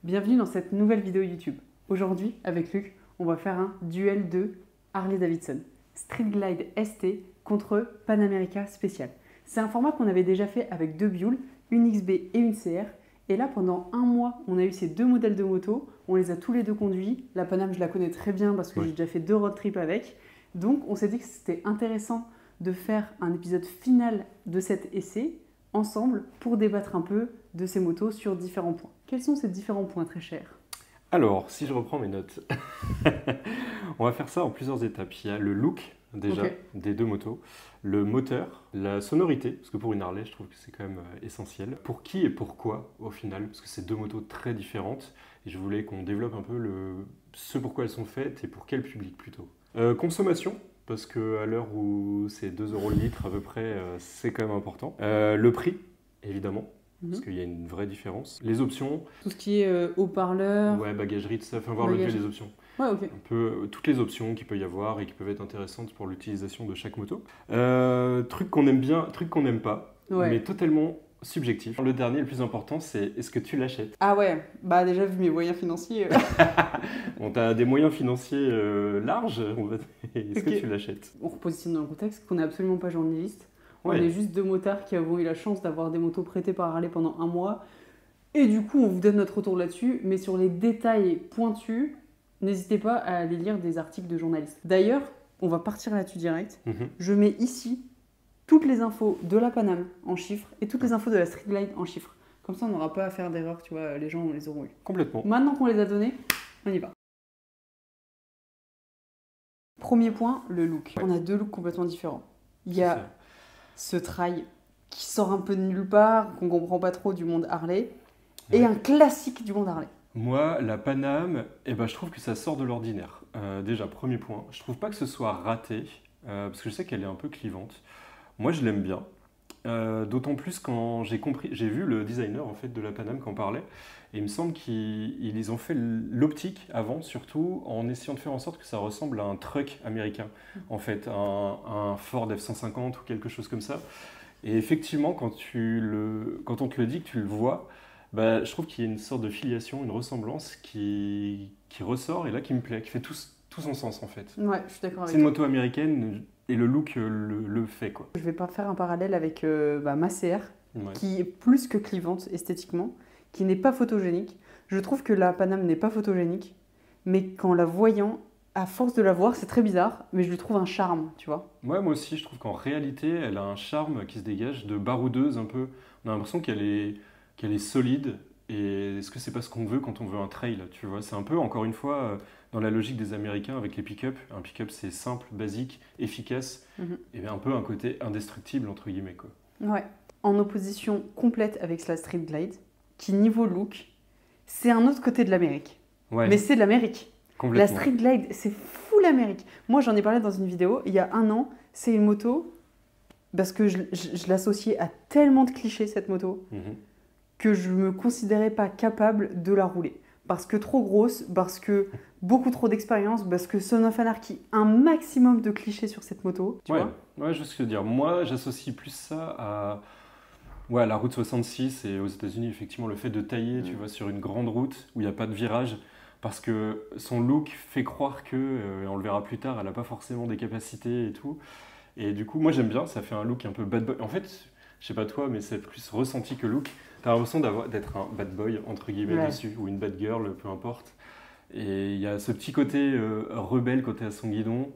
Bienvenue dans cette nouvelle vidéo YouTube. Aujourd'hui, avec Luc, on va faire un duel de Harley-Davidson. Street Glide ST contre Pan America Special. C'est un format qu'on avait déjà fait avec deux Buell, une XB et une CR. Et là, pendant un mois, on a eu ces deux modèles de moto. On les a tous les deux conduits. La Pan Am, je la connais très bien parce que j'ai déjà fait deux road trips avec. Donc, on s'est dit que c'était intéressant de faire un épisode final de cet essai ensemble pour débattre un peu de ces motos sur différents points. Quels sont ces différents points, très chers? Alors, si je reprends mes notes, on va faire ça en plusieurs étapes. Il y a le look, déjà, des deux motos, le moteur, la sonorité, parce que pour une Harley, je trouve que c'est quand même essentiel. Pour qui et pourquoi, au final, parce que c'est deux motos très différentes, et je voulais qu'on développe un peu ce pourquoi elles sont faites et pour quel public plutôt. Consommation, parce qu'à l'heure où c'est 2 € le litre à peu près, c'est quand même important. Le prix, évidemment. Parce qu'il y a une vraie différence. Les options. Tout ce qui est haut-parleur. Ouais, bagagerie, tout ça. Enfin, voir le level des options. Ouais, ok. Un peu toutes les options qu'il peut y avoir et qui peuvent être intéressantes pour l'utilisation de chaque moto. Truc qu'on aime bien, truc qu'on n'aime pas, mais totalement subjectif. Le dernier, le plus important, c'est est-ce que tu l'achètes? Ah ouais, bah déjà vu mes moyens financiers. Bon, t'as des moyens financiers larges, est-ce que tu l'achètes? On repositionne dans le contexte qu'on n'est absolument pas journaliste. On est juste deux motards qui avons eu la chance d'avoir des motos prêtées par Harley pendant un mois. Et du coup, on vous donne notre retour là-dessus. Mais sur les détails pointus, n'hésitez pas à aller lire des articles de journalistes. D'ailleurs, on va partir là-dessus direct. Je mets ici toutes les infos de la Pan Am en chiffres et toutes les infos de la Street Glide en chiffres. Comme ça, on n'aura pas à faire d'erreur, tu vois, les gens les auront eu. Complètement. Maintenant qu'on les a donnés, on y va. Premier point, le look. On a deux looks complètement différents. Il y a ce trail qui sort un peu de nulle part, qu'on comprend pas trop du monde Harley, et un classique du monde Harley. Moi, la Pan Am, je trouve que ça sort de l'ordinaire. Déjà, premier point, je trouve pas que ce soit raté, parce que je sais qu'elle est un peu clivante. Moi, je l'aime bien. D'autant plus quand j'ai vu le designer en fait de la Pan Am qu'en parlait, et il me semble qu'ils ont fait l'optique avant, surtout en essayant de faire en sorte que ça ressemble à un truck américain, en fait, un Ford F-150 ou quelque chose comme ça. Et effectivement, quand on te le dit, que tu le vois, je trouve qu'il y a une sorte de filiation, une ressemblance qui ressort et là qui me plaît, qui fait tout son sens en fait. Ouais, je suis d'accord avec toi. C'est une moto américaine. Et le look le fait, quoi. Je vais pas faire un parallèle avec ma CR, qui est plus que clivante esthétiquement, qui n'est pas photogénique. Je trouve que la Pan Am n'est pas photogénique, mais qu'en la voyant, à force de la voir, c'est très bizarre, mais je lui trouve un charme, tu vois. Ouais, moi aussi, je trouve qu'en réalité, elle a un charme qui se dégage de baroudeuse un peu. On a l'impression qu'elle est solide. Et est-ce que c'est pas ce qu'on veut quand on veut un trail, tu vois? C'est un peu, encore une fois, dans la logique des Américains avec les pick-up. Un pick-up, c'est simple, basique, efficace, et un peu un côté indestructible, entre guillemets, quoi. Ouais. En opposition complète avec la Street Glide, qui, niveau look, c'est un autre côté de l'Amérique. Ouais. Mais c'est de l'Amérique. La Street Glide, c'est fou l'Amérique. Moi, j'en ai parlé dans une vidéo, il y a un an. C'est une moto, parce que je l'associais à tellement de clichés, cette moto, que je ne me considérais pas capable de la rouler. Parce que trop grosse, parce que beaucoup trop d'expérience, parce que Son of Anarchy, un maximum de clichés sur cette moto. Tu vois? Ouais, je veux ce que dire. Moi, j'associe plus ça à la route 66 et aux États-Unis, effectivement, le fait de tailler, tu vois, sur une grande route où il n'y a pas de virage, parce que son look fait croire que, on le verra plus tard, elle n'a pas forcément des capacités et tout. Et du coup, moi j'aime bien, ça fait un look un peu bad boy. En fait, je sais pas toi, mais c'est plus ressenti que look. T'as l'impression d'être un bad boy, entre guillemets, dessus, ou une bad girl, peu importe. Et il y a ce petit côté rebelle quand t'es à son guidon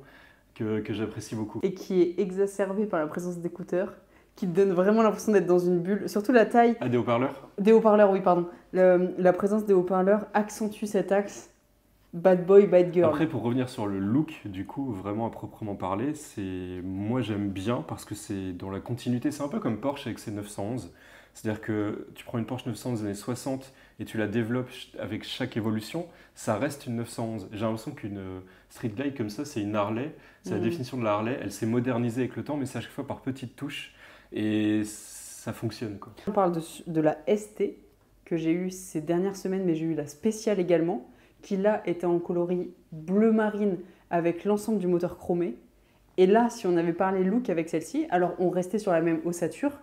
que j'apprécie beaucoup. Et qui est exacerbé par la présence d'écouteurs, qui te donne vraiment l'impression d'être dans une bulle. Surtout la taille. Ah, des haut-parleurs? Des haut-parleurs, oui, pardon. La présence des haut-parleurs accentue cet axe bad boy, bad girl. Après, pour revenir sur le look, du coup, vraiment à proprement parler, moi j'aime bien parce que c'est dans la continuité. C'est un peu comme Porsche avec ses 911. C'est-à-dire que tu prends une Porsche 911 des années 60 et tu la développes avec chaque évolution, ça reste une 911. J'ai l'impression qu'une Street Glide comme ça, c'est une Harley. C'est la définition de la Harley. Elle s'est modernisée avec le temps, mais c'est à chaque fois par petites touches. Et ça fonctionne, quoi. On parle de la ST que j'ai eue ces dernières semaines, mais j'ai eu la spéciale également, qui là était en coloris bleu marine avec l'ensemble du moteur chromé. Et là, si on avait parlé look avec celle-ci, alors on restait sur la même ossature,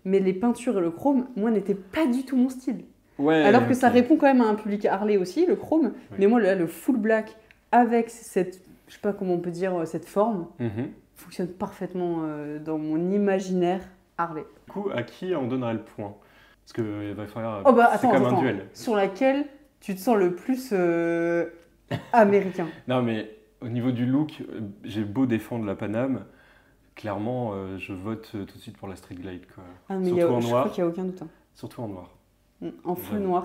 mais les peintures et le chrome, moi, n'étaient pas du tout mon style. Ouais, Alors que ça ok. répond quand même à un public Harley aussi, le chrome. Oui. Mais moi, là, le full black avec cette, je sais pas comment on peut dire, cette forme, Mhm. fonctionne parfaitement dans mon imaginaire Harley. Du coup, à qui on donnerait le point? Parce que il va falloir. Oh bah C'est attends, comme un attends. duel. Sur laquelle tu te sens le plus américain? Non, mais au niveau du look, j'ai beau défendre la Paname, clairement, je vote tout de suite pour la Street Glide, quoi. Ah mais Surtout en je crois noir. qu'il n'y a aucun doute. Hein. Surtout en noir. En full J'avoue. noir.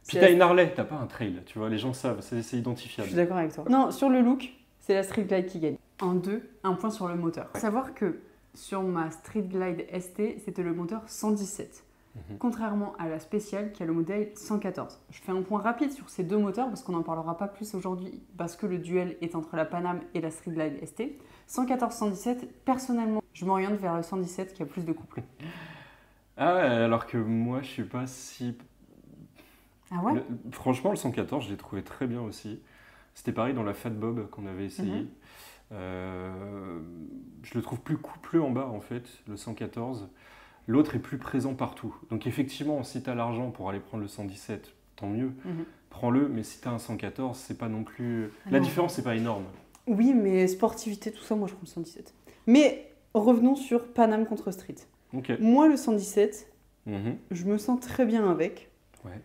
Puis C'est t'as la- une Harley, t'as pas un trail, tu vois, les gens savent, c'est Je identifiable. suis d'accord avec toi. Non, sur le look, c'est la Street Glide qui gagne. En deux, un point sur le moteur. Faut savoir que sur ma Street Glide ST, c'était le moteur 117. Mhm. Contrairement à la spéciale qui a le modèle 114. Je fais un point rapide sur ces deux moteurs parce qu'on n'en parlera pas plus aujourd'hui parce que le duel est entre la Paname et la Street Glide ST. 114-117, personnellement, je m'oriente vers le 117 qui a plus de couple. Ah ouais, alors que moi, je suis pas si. Ah ouais? Franchement, le 114, je l'ai trouvé très bien aussi. C'était pareil dans la Fat Bob qu'on avait essayé. Mhm. Je le trouve plus coupleux en bas, en fait, le 114. L'autre est plus présent partout. Donc effectivement, si tu as l'argent pour aller prendre le 117, tant mieux, Mhm. prends-le. Mais si tu as un 114, c'est pas non plus. Ah La non. différence, c'est pas énorme. Oui, mais sportivité, tout ça, moi je prends le 117. Mais revenons sur Paname contre Street. Ok. Moi, le 117, Mhm. je me sens très bien avec. Ouais.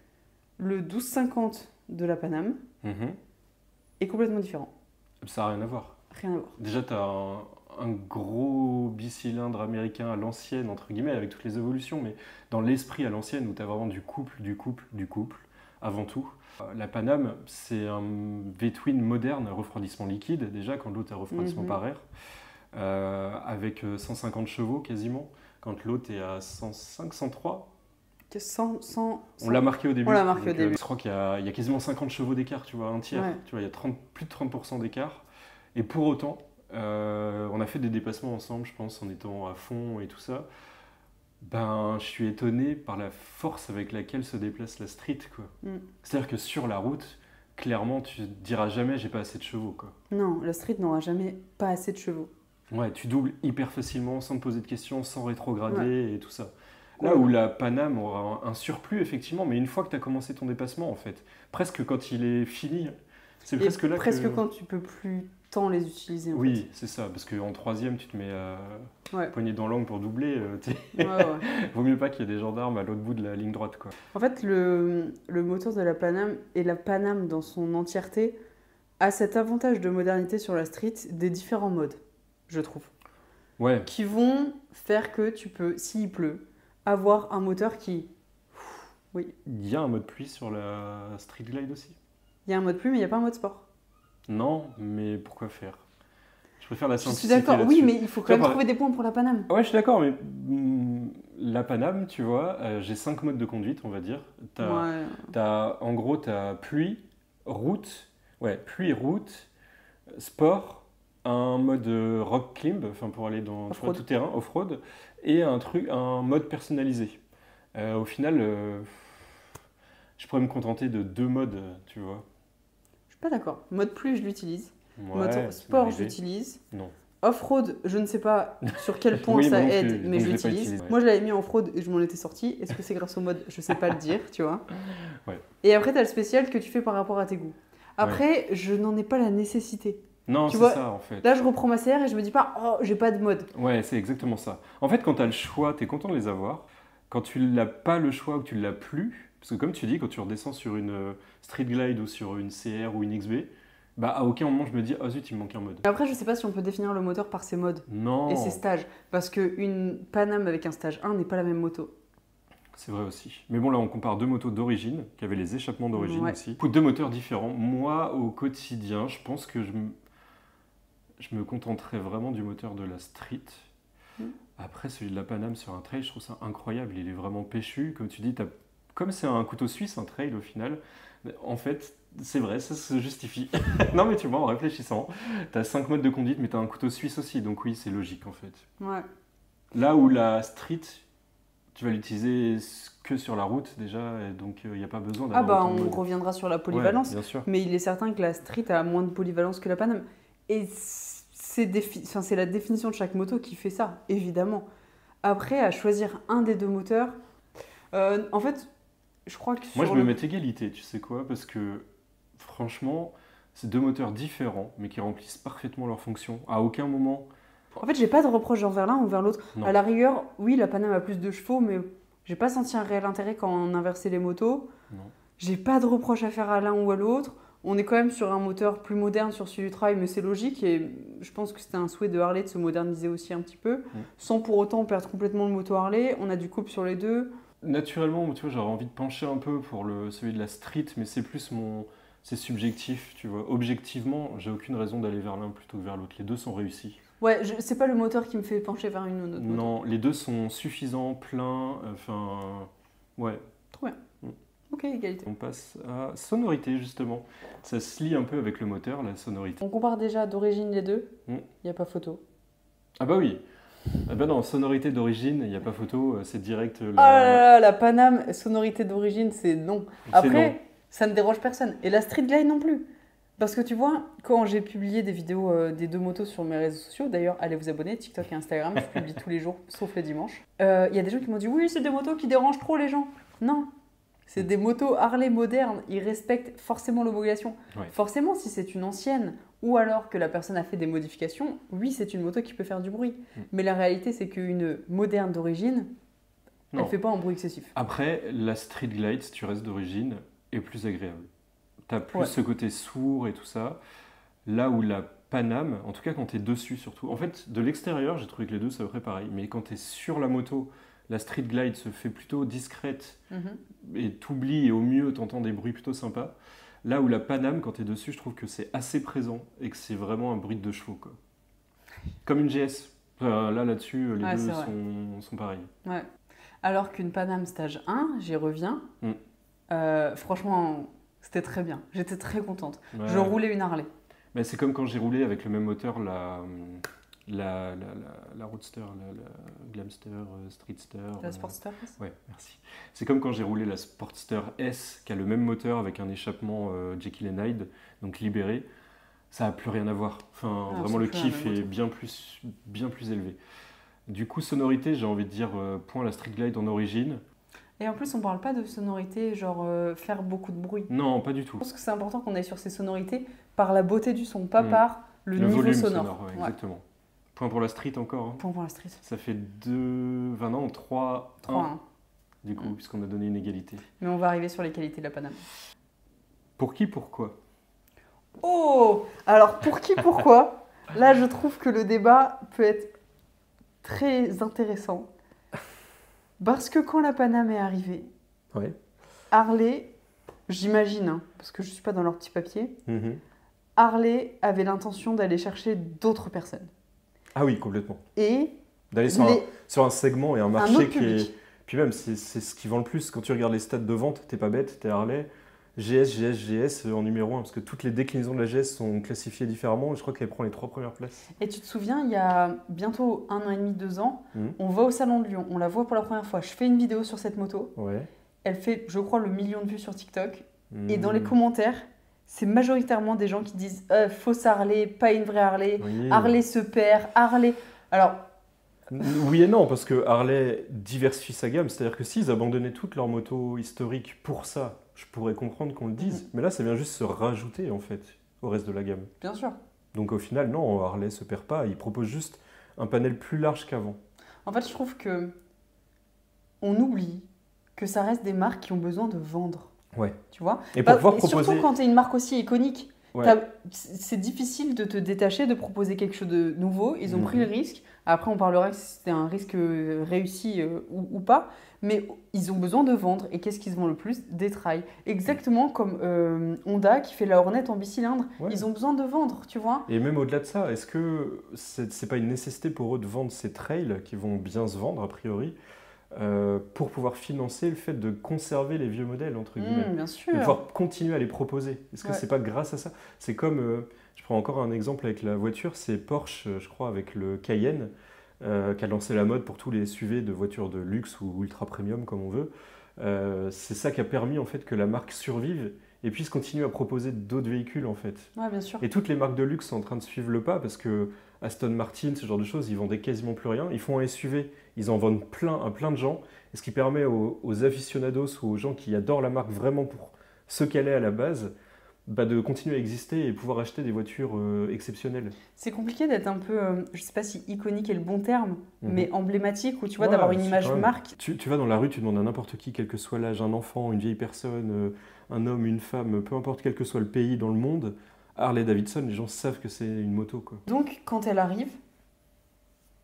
Le 1250 de la Paname Mhm. est complètement différent. Ça n'a rien à voir. Rien à voir. Déjà, tu as un gros bicylindre américain à l'ancienne, entre guillemets, avec toutes les évolutions, mais dans l'esprit à l'ancienne, où tu as vraiment du couple, avant tout. La Paname, c'est un V-twin moderne, refroidissement liquide, déjà, quand l'autre est refroidissement Mhm. par air, avec 150 chevaux quasiment, quand l'autre est à 105, 103. Que 100. On l'a marqué au début. On l'a marqué au début. Je crois qu'il y a quasiment 50 chevaux d'écart, tu vois, un tiers. Ouais. Tu vois, il y a plus de 30% d'écart. Et pour autant, on a fait des dépassements ensemble, je pense, en étant à fond et tout ça. Ben, je suis étonné par la force avec laquelle se déplace la street, quoi. Mm. C'est-à-dire que sur la route, clairement, tu te diras jamais j'ai pas assez de chevaux, quoi. Non, la Street n'aura jamais pas assez de chevaux. Ouais, tu doubles hyper facilement, sans te poser de questions, sans rétrograder et tout ça. Là Ouais. où la Paname aura un surplus, effectivement, mais une fois que tu as commencé ton dépassement, en fait, presque quand il est fini, c'est Et presque là presque que... quand tu peux plus tant les utiliser. En Oui, c'est ça, parce qu'en troisième, tu te mets Ouais. poignée dans l'angle pour doubler. fait. Ouais, ouais. Vaut mieux pas qu'il y ait des gendarmes à l'autre bout de la ligne droite, quoi. En fait, le moteur de la Paname et la Paname dans son entièreté a cet avantage de modernité sur la Street des différents modes, je trouve, Ouais, qui vont faire que tu peux, s'il pleut, avoir un moteur qui... Oui, il y a un mode pluie sur la Street Glide aussi. il y a un mode pluie, mais il n'y a pas un mode sport. Non, mais pourquoi faire? Je préfère la Je suis simplicité d'accord, oui, là-dessus. mais il faut quand Tu vois, même par- trouver des points pour la Paname. Ouais, je suis d'accord, mais la Paname, tu vois, j'ai 5 modes de conduite, on va dire. Ouais. En gros, tu as pluie, route, sport, un mode rock climb, enfin pour aller dans tu vois, Off-road. tout terrain, off-road, et un mode personnalisé. Au final, je pourrais me contenter de 2 modes, tu vois. Je suis pas d'accord. Mode pluie, je l'utilise. Ouais, Mode ça sport, m'est je arrivé. l'utilise. Non. Off-road, je ne sais pas sur quel point Oui, ça moi non aide, plus, mais donc je je l'ai pas l'utilise. utilisé, ouais. Moi, je l'avais mis en off-road et je m'en étais sorti. Est-ce que c'est grâce au mode? Je sais pas le dire, tu vois. Ouais. Et après, tu as le spécial que tu fais par rapport à tes goûts. Après, je n'en ai pas la nécessité. Non, Tu c'est vois, ça en fait. Là, je reprends ma CR et je me dis pas, oh, j'ai pas de mode. Ouais, c'est exactement ça. En fait, quand tu as le choix, tu es content de les avoir. Quand tu n'as pas le choix ou que tu l'as plus, parce que comme tu dis, quand tu redescends sur une Street Glide ou sur une CR ou une XB, bah à aucun moment je me dis, ah zut, il me manque un mode. Mais après, je sais pas si on peut définir le moteur par ses modes Non, et ses stages. Parce qu'une Paname avec un stage 1 n'est pas la même moto. c'est vrai aussi. Mais bon, là, on compare 2 motos d'origine, qui avaient les échappements d'origine Ouais. aussi. Du coup, 2 moteurs différents. Moi, au quotidien, je pense que je me contenterais vraiment du moteur de la Street. Mm. Après, celui de la Paname sur un trail, je trouve ça incroyable. Il est vraiment péchu. Comme tu dis, comme c'est un couteau suisse, un trail au final, en fait, c'est vrai, ça se justifie. Non, mais tu vois, en réfléchissant, tu as 5 modes de conduite, mais tu as un couteau suisse aussi. Donc oui, c'est logique en fait. Ouais. Là où la Street, tu vas l'utiliser que sur la route déjà, et donc il n'y a pas besoin Ah d'avoir bah, autant de on modes. reviendra sur la Ouais, polyvalence. bien sûr. Mais il est certain que la Street a moins de polyvalence que la Paname. Et c'est la définition de chaque moto qui fait ça, évidemment. Après, à choisir un des deux moteurs, en fait, Je crois que Moi, sur je me le... mets égalité, tu sais quoi? Parce que franchement, c'est deux moteurs différents, mais qui remplissent parfaitement leur fonction. À aucun moment. En fait, j'ai pas de reproche envers l'un ou vers l'autre. À Non, la rigueur, oui, la Paname a plus de chevaux, mais j'ai pas senti un réel intérêt quand on inversait les motos. non. J'ai pas de reproche à faire à l'un ou à l'autre. On est quand même sur un moteur plus moderne sur celui du travail, mais c'est logique et je pense que c'était un souhait de Harley de se moderniser aussi un petit peu, sans pour autant perdre complètement le moto Harley. On a du couple sur les deux. Naturellement, tu vois, j'aurais envie de pencher un peu pour celui de la street, mais c'est plus mon. C'est subjectif, tu vois. Objectivement, j'ai aucune raison d'aller vers l'un plutôt que vers l'autre. Les deux sont réussis. Ouais, c'est pas le moteur qui me fait pencher vers une ou une autre moto. Non, les deux sont suffisants, pleins, enfin. Ouais. Trop bien. Mm. Ok, égalité. On passe à sonorité, justement. Ça se lie un peu avec le moteur, la sonorité. On compare déjà d'origine les deux. Il Mm. n'y a pas photo. Ah bah oui. Ah bah non, sonorité d'origine, il n'y a pas photo, c'est direct. Oh là là, la Paname, sonorité d'origine, c'est non. C'est Après, non. ça ne dérange personne. Et la Street Glide non plus. Parce que tu vois, quand j'ai publié des vidéos des deux motos sur mes réseaux sociaux, d'ailleurs, allez vous abonner, TikTok et Instagram, je publie tous les jours, sauf les dimanches. Il y a des gens qui m'ont dit oui, c'est des motos qui dérangent trop les gens. Non, c'est des motos Harley modernes, ils respectent forcément l'homologation. Ouais. Forcément, si c'est une ancienne ou alors que la personne a fait des modifications, oui, c'est une moto qui peut faire du bruit. Mais la réalité, c'est qu'une moderne d'origine, elle Non. ne fait pas un bruit excessif. Après, la Street Glide, si tu restes d'origine, est plus agréable. T'as plus Ouais. ce côté sourd et tout ça. Là où la Paname, en tout cas quand t'es dessus surtout. En fait, de l'extérieur, j'ai trouvé que les deux, c'est à peu près pareil. Mais quand t'es sur la moto, la Street Glide se fait plutôt discrète et t'oublies et au mieux t'entends des bruits plutôt sympas. Là où la Paname, quand t'es dessus, je trouve que c'est assez présent et que c'est vraiment un bruit de chevaux, quoi. Comme une GS. Là-dessus, les Ouais, deux c'est vrai. sont pareils. Ouais. Alors qu'une Paname stage 1, j'y reviens, franchement, c'était très bien. J'étais très contente. Ouais. Je roulais une Harley. Mais c'est comme quand j'ai roulé avec le même moteur la Roadster, la Glamster, Streetster. La Sportster. Ouais, merci. C'est comme quand j'ai roulé la Sportster S, qui a le même moteur avec un échappement Jekyll and Hyde, donc libéré. Ça n'a plus rien à voir. Enfin, Ah, vraiment, c'est le plus la kiff même est moto. bien plus élevé. Du coup, sonorité, j'ai envie de dire point la Street Glide en origine. Et en plus, on parle pas de sonorité, genre faire beaucoup de bruit. Non, pas du tout. Je pense que c'est important qu'on aille sur ces sonorités par la beauté du son, pas Mm. par le niveau volume sonore. ouais, Ouais. exactement. Point pour la Street encore. Hein. Point pour la street. Ça fait 2... 20 ans, 3, 1. 3-1. Du coup, puisqu'on a donné une égalité. Mais on va arriver sur les qualités de la Paname. Pour qui, pourquoi? Oh! Alors, pour qui, pourquoi? Là, je trouve que le débat peut être très intéressant. Parce que quand la Paname est arrivée, Ouais. Harley, j'imagine, hein, parce que je ne suis pas dans leur petit papier, Harley avait l'intention d'aller chercher d'autres personnes. Ah oui, complètement. Et D'aller sur un segment et un marché autre qui public. est... Puis même, c'est ce qui vend le plus. Quand tu regardes les stats de vente, t'es pas bête, t'es Harley. GS en numéro 1, parce que toutes les déclinaisons de la GS sont classifiées différemment. Et je crois qu'elle prend les 3 premières places. Et tu te souviens, il y a bientôt 1 an et demi, 2 ans, on va au Salon de Lyon, on la voit pour la première fois. Je fais une vidéo sur cette moto. Ouais. Elle fait, je crois, le 1 million de vues sur TikTok. Et dans les commentaires, c'est majoritairement des gens qui disent fausse Harley, pas une vraie Harley, Oui. Harley se perd, Harley. Alors, Oui et non, parce que Harley diversifie sa gamme. C'est-à-dire que s'ils abandonnaient toutes leurs motos historiques pour ça, je pourrais comprendre qu'on le dise. Mais là, ça vient juste se rajouter, en fait, au reste de la gamme. bien sûr. Donc au final, non, Harley se perd pas. Il propose juste un panel plus large qu'avant. En fait, je trouve que on oublie que ça reste des marques qui ont besoin de vendre. Ouais. Tu vois? Et pour pouvoir et proposer... surtout quand tu es une marque aussi iconique. Ouais. C'est difficile de te détacher, de proposer quelque chose de nouveau. Ils ont Mhm. pris le risque. Après, on parlera si c'était un risque réussi ou pas. Mais ils ont besoin de vendre. Et qu'est-ce qu'ils vendent le plus? Des trails. Exactement comme Honda qui fait la Hornet en bicylindre. Ouais. Ils ont besoin de vendre, tu vois. Et même au-delà de ça, est-ce que c'est pas une nécessité pour eux de vendre ces trails qui vont bien se vendre a priori pour pouvoir financer le fait de conserver les vieux modèles entre guillemets, Bien de sûr. pouvoir continuer à les proposer? Est-ce que Ouais. c'est pas grâce à ça? C'est comme, je prends encore un exemple avec la voiture, c'est Porsche, je crois, avec le Cayenne, qui a lancé la mode pour tous les SUV de voitures de luxe ou ultra premium comme on veut. C'est ça qui a permis en fait que la marque survive et puis ils continuent à proposer d'autres véhicules en fait. Ouais, bien sûr. Et toutes les marques de luxe sont en train de suivre le pas parce que Aston Martin, ce genre de choses, ils vendaient quasiment plus rien. Ils font un SUV, ils en vendent plein à plein de gens, et ce qui permet aux aficionados ou aux gens qui adorent la marque vraiment pour ce qu'elle est à la base, bah, de continuer à exister et pouvoir acheter des voitures exceptionnelles. C'est compliqué d'être un peu, je sais pas si iconique est le bon terme, Mhm. mais emblématique, ou tu vois, Ouais, d'avoir une c'est image quand même- marque. Tu vas dans la rue, tu demandes à n'importe qui, quel que soit l'âge, un enfant, une vieille personne, un homme, une femme, peu importe quel que soit le pays dans le monde, Harley Davidson, les gens savent que c'est une moto, quoi. Donc, quand elle arrive,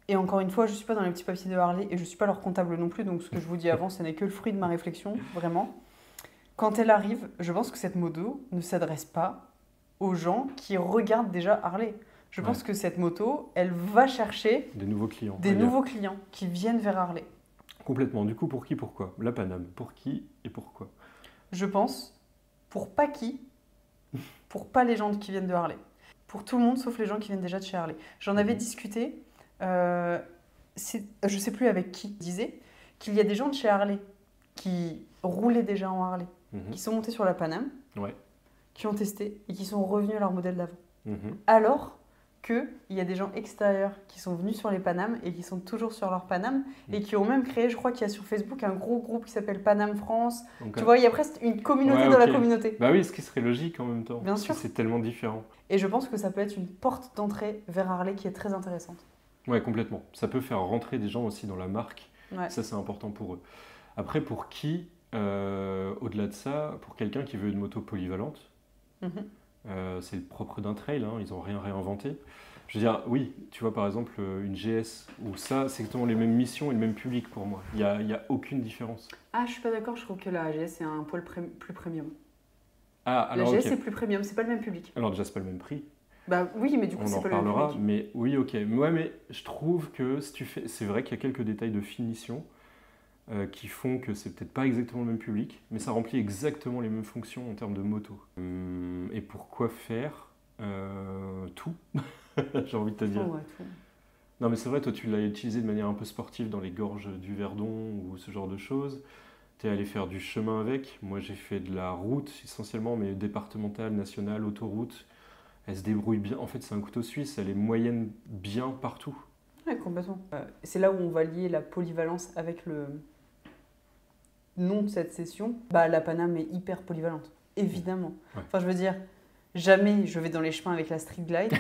et encore une fois, je suis pas dans les petits papiers de Harley, et je suis pas leur comptable non plus, donc ce que je vous dis avant, ce n'est que le fruit de ma réflexion, vraiment. Quand elle arrive, je pense que cette moto ne s'adresse pas aux gens qui regardent déjà Harley. Je pense Ouais. que cette moto, elle va chercher Des nouveaux clients. des Regarde. nouveaux clients qui viennent vers Harley. Complètement. Du coup, pour qui, pourquoi? La Paname. Pour qui et pourquoi? Je pense, pour pas qui, pour pas les gens qui viennent de Harley. Pour tout le monde, sauf les gens qui viennent déjà de chez Harley. J'en avais Mhm. discuté, je sais plus avec qui, disait qu'il y a des gens de chez Harley qui roulaient déjà en Harley, Mhm. qui sont montés sur la Paname, Ouais. qui ont testé et qui sont revenus à leur modèle d'avant. Mhm. Alors qu'il y a des gens extérieurs qui sont venus sur les Panam et qui sont toujours sur leur Panam et qui ont même créé, je crois qu'il y a sur Facebook un gros groupe qui s'appelle Panam France. Donc, Tu vois, il y a presque une communauté ouais, dans la ok. communauté. Bah oui, ce qui serait logique en même temps. Bien parce sûr. que c'est tellement différent. Et je pense que ça peut être une porte d'entrée vers Harley qui est très intéressante. Ouais, complètement. Ça peut faire rentrer des gens aussi dans la marque. Ouais. Ça, c'est important pour eux. Après, pour qui, au-delà de ça, pour quelqu'un qui veut une moto polyvalente, Mhm. c'est le propre d'un trail, hein, ils n'ont rien réinventé. Je veux dire, oui, tu vois par exemple une GS, où ça, c'est exactement les mêmes missions et le même public pour moi. Il y a aucune différence. Ah, je suis pas d'accord, je trouve que la AGS est un poil plus premium. Ah, La alors GS ok. est plus premium, c'est pas le même public. Alors déjà, c'est pas le même prix. Bah oui, mais du coup, On c'est en pas le même reparlera, public. mais oui, ok. Ouais, mais je trouve que si tu fais, c'est vrai qu'il y a quelques détails de finition qui font que c'est peut-être pas exactement le même public, mais ça remplit exactement les mêmes fonctions en termes de moto. Et pourquoi faire tout? J'ai envie de te dire. Oh, ouais, tout. Non, mais c'est vrai, toi, tu l'as utilisé de manière un peu sportive dans les gorges du Verdon ou ce genre de choses. Tu es allé faire du chemin avec. Moi, j'ai fait de la route essentiellement, mais départementale, nationale, autoroute. Elle se débrouille bien. En fait, c'est un couteau suisse. Elle est moyenne bien partout. Ouais, complètement. C'est là où on va lier la polyvalence avec le nom de cette session. Bah, la Paname est hyper polyvalente, évidemment. Ouais. Enfin, je veux dire, jamais je vais dans les chemins avec la Street Glide.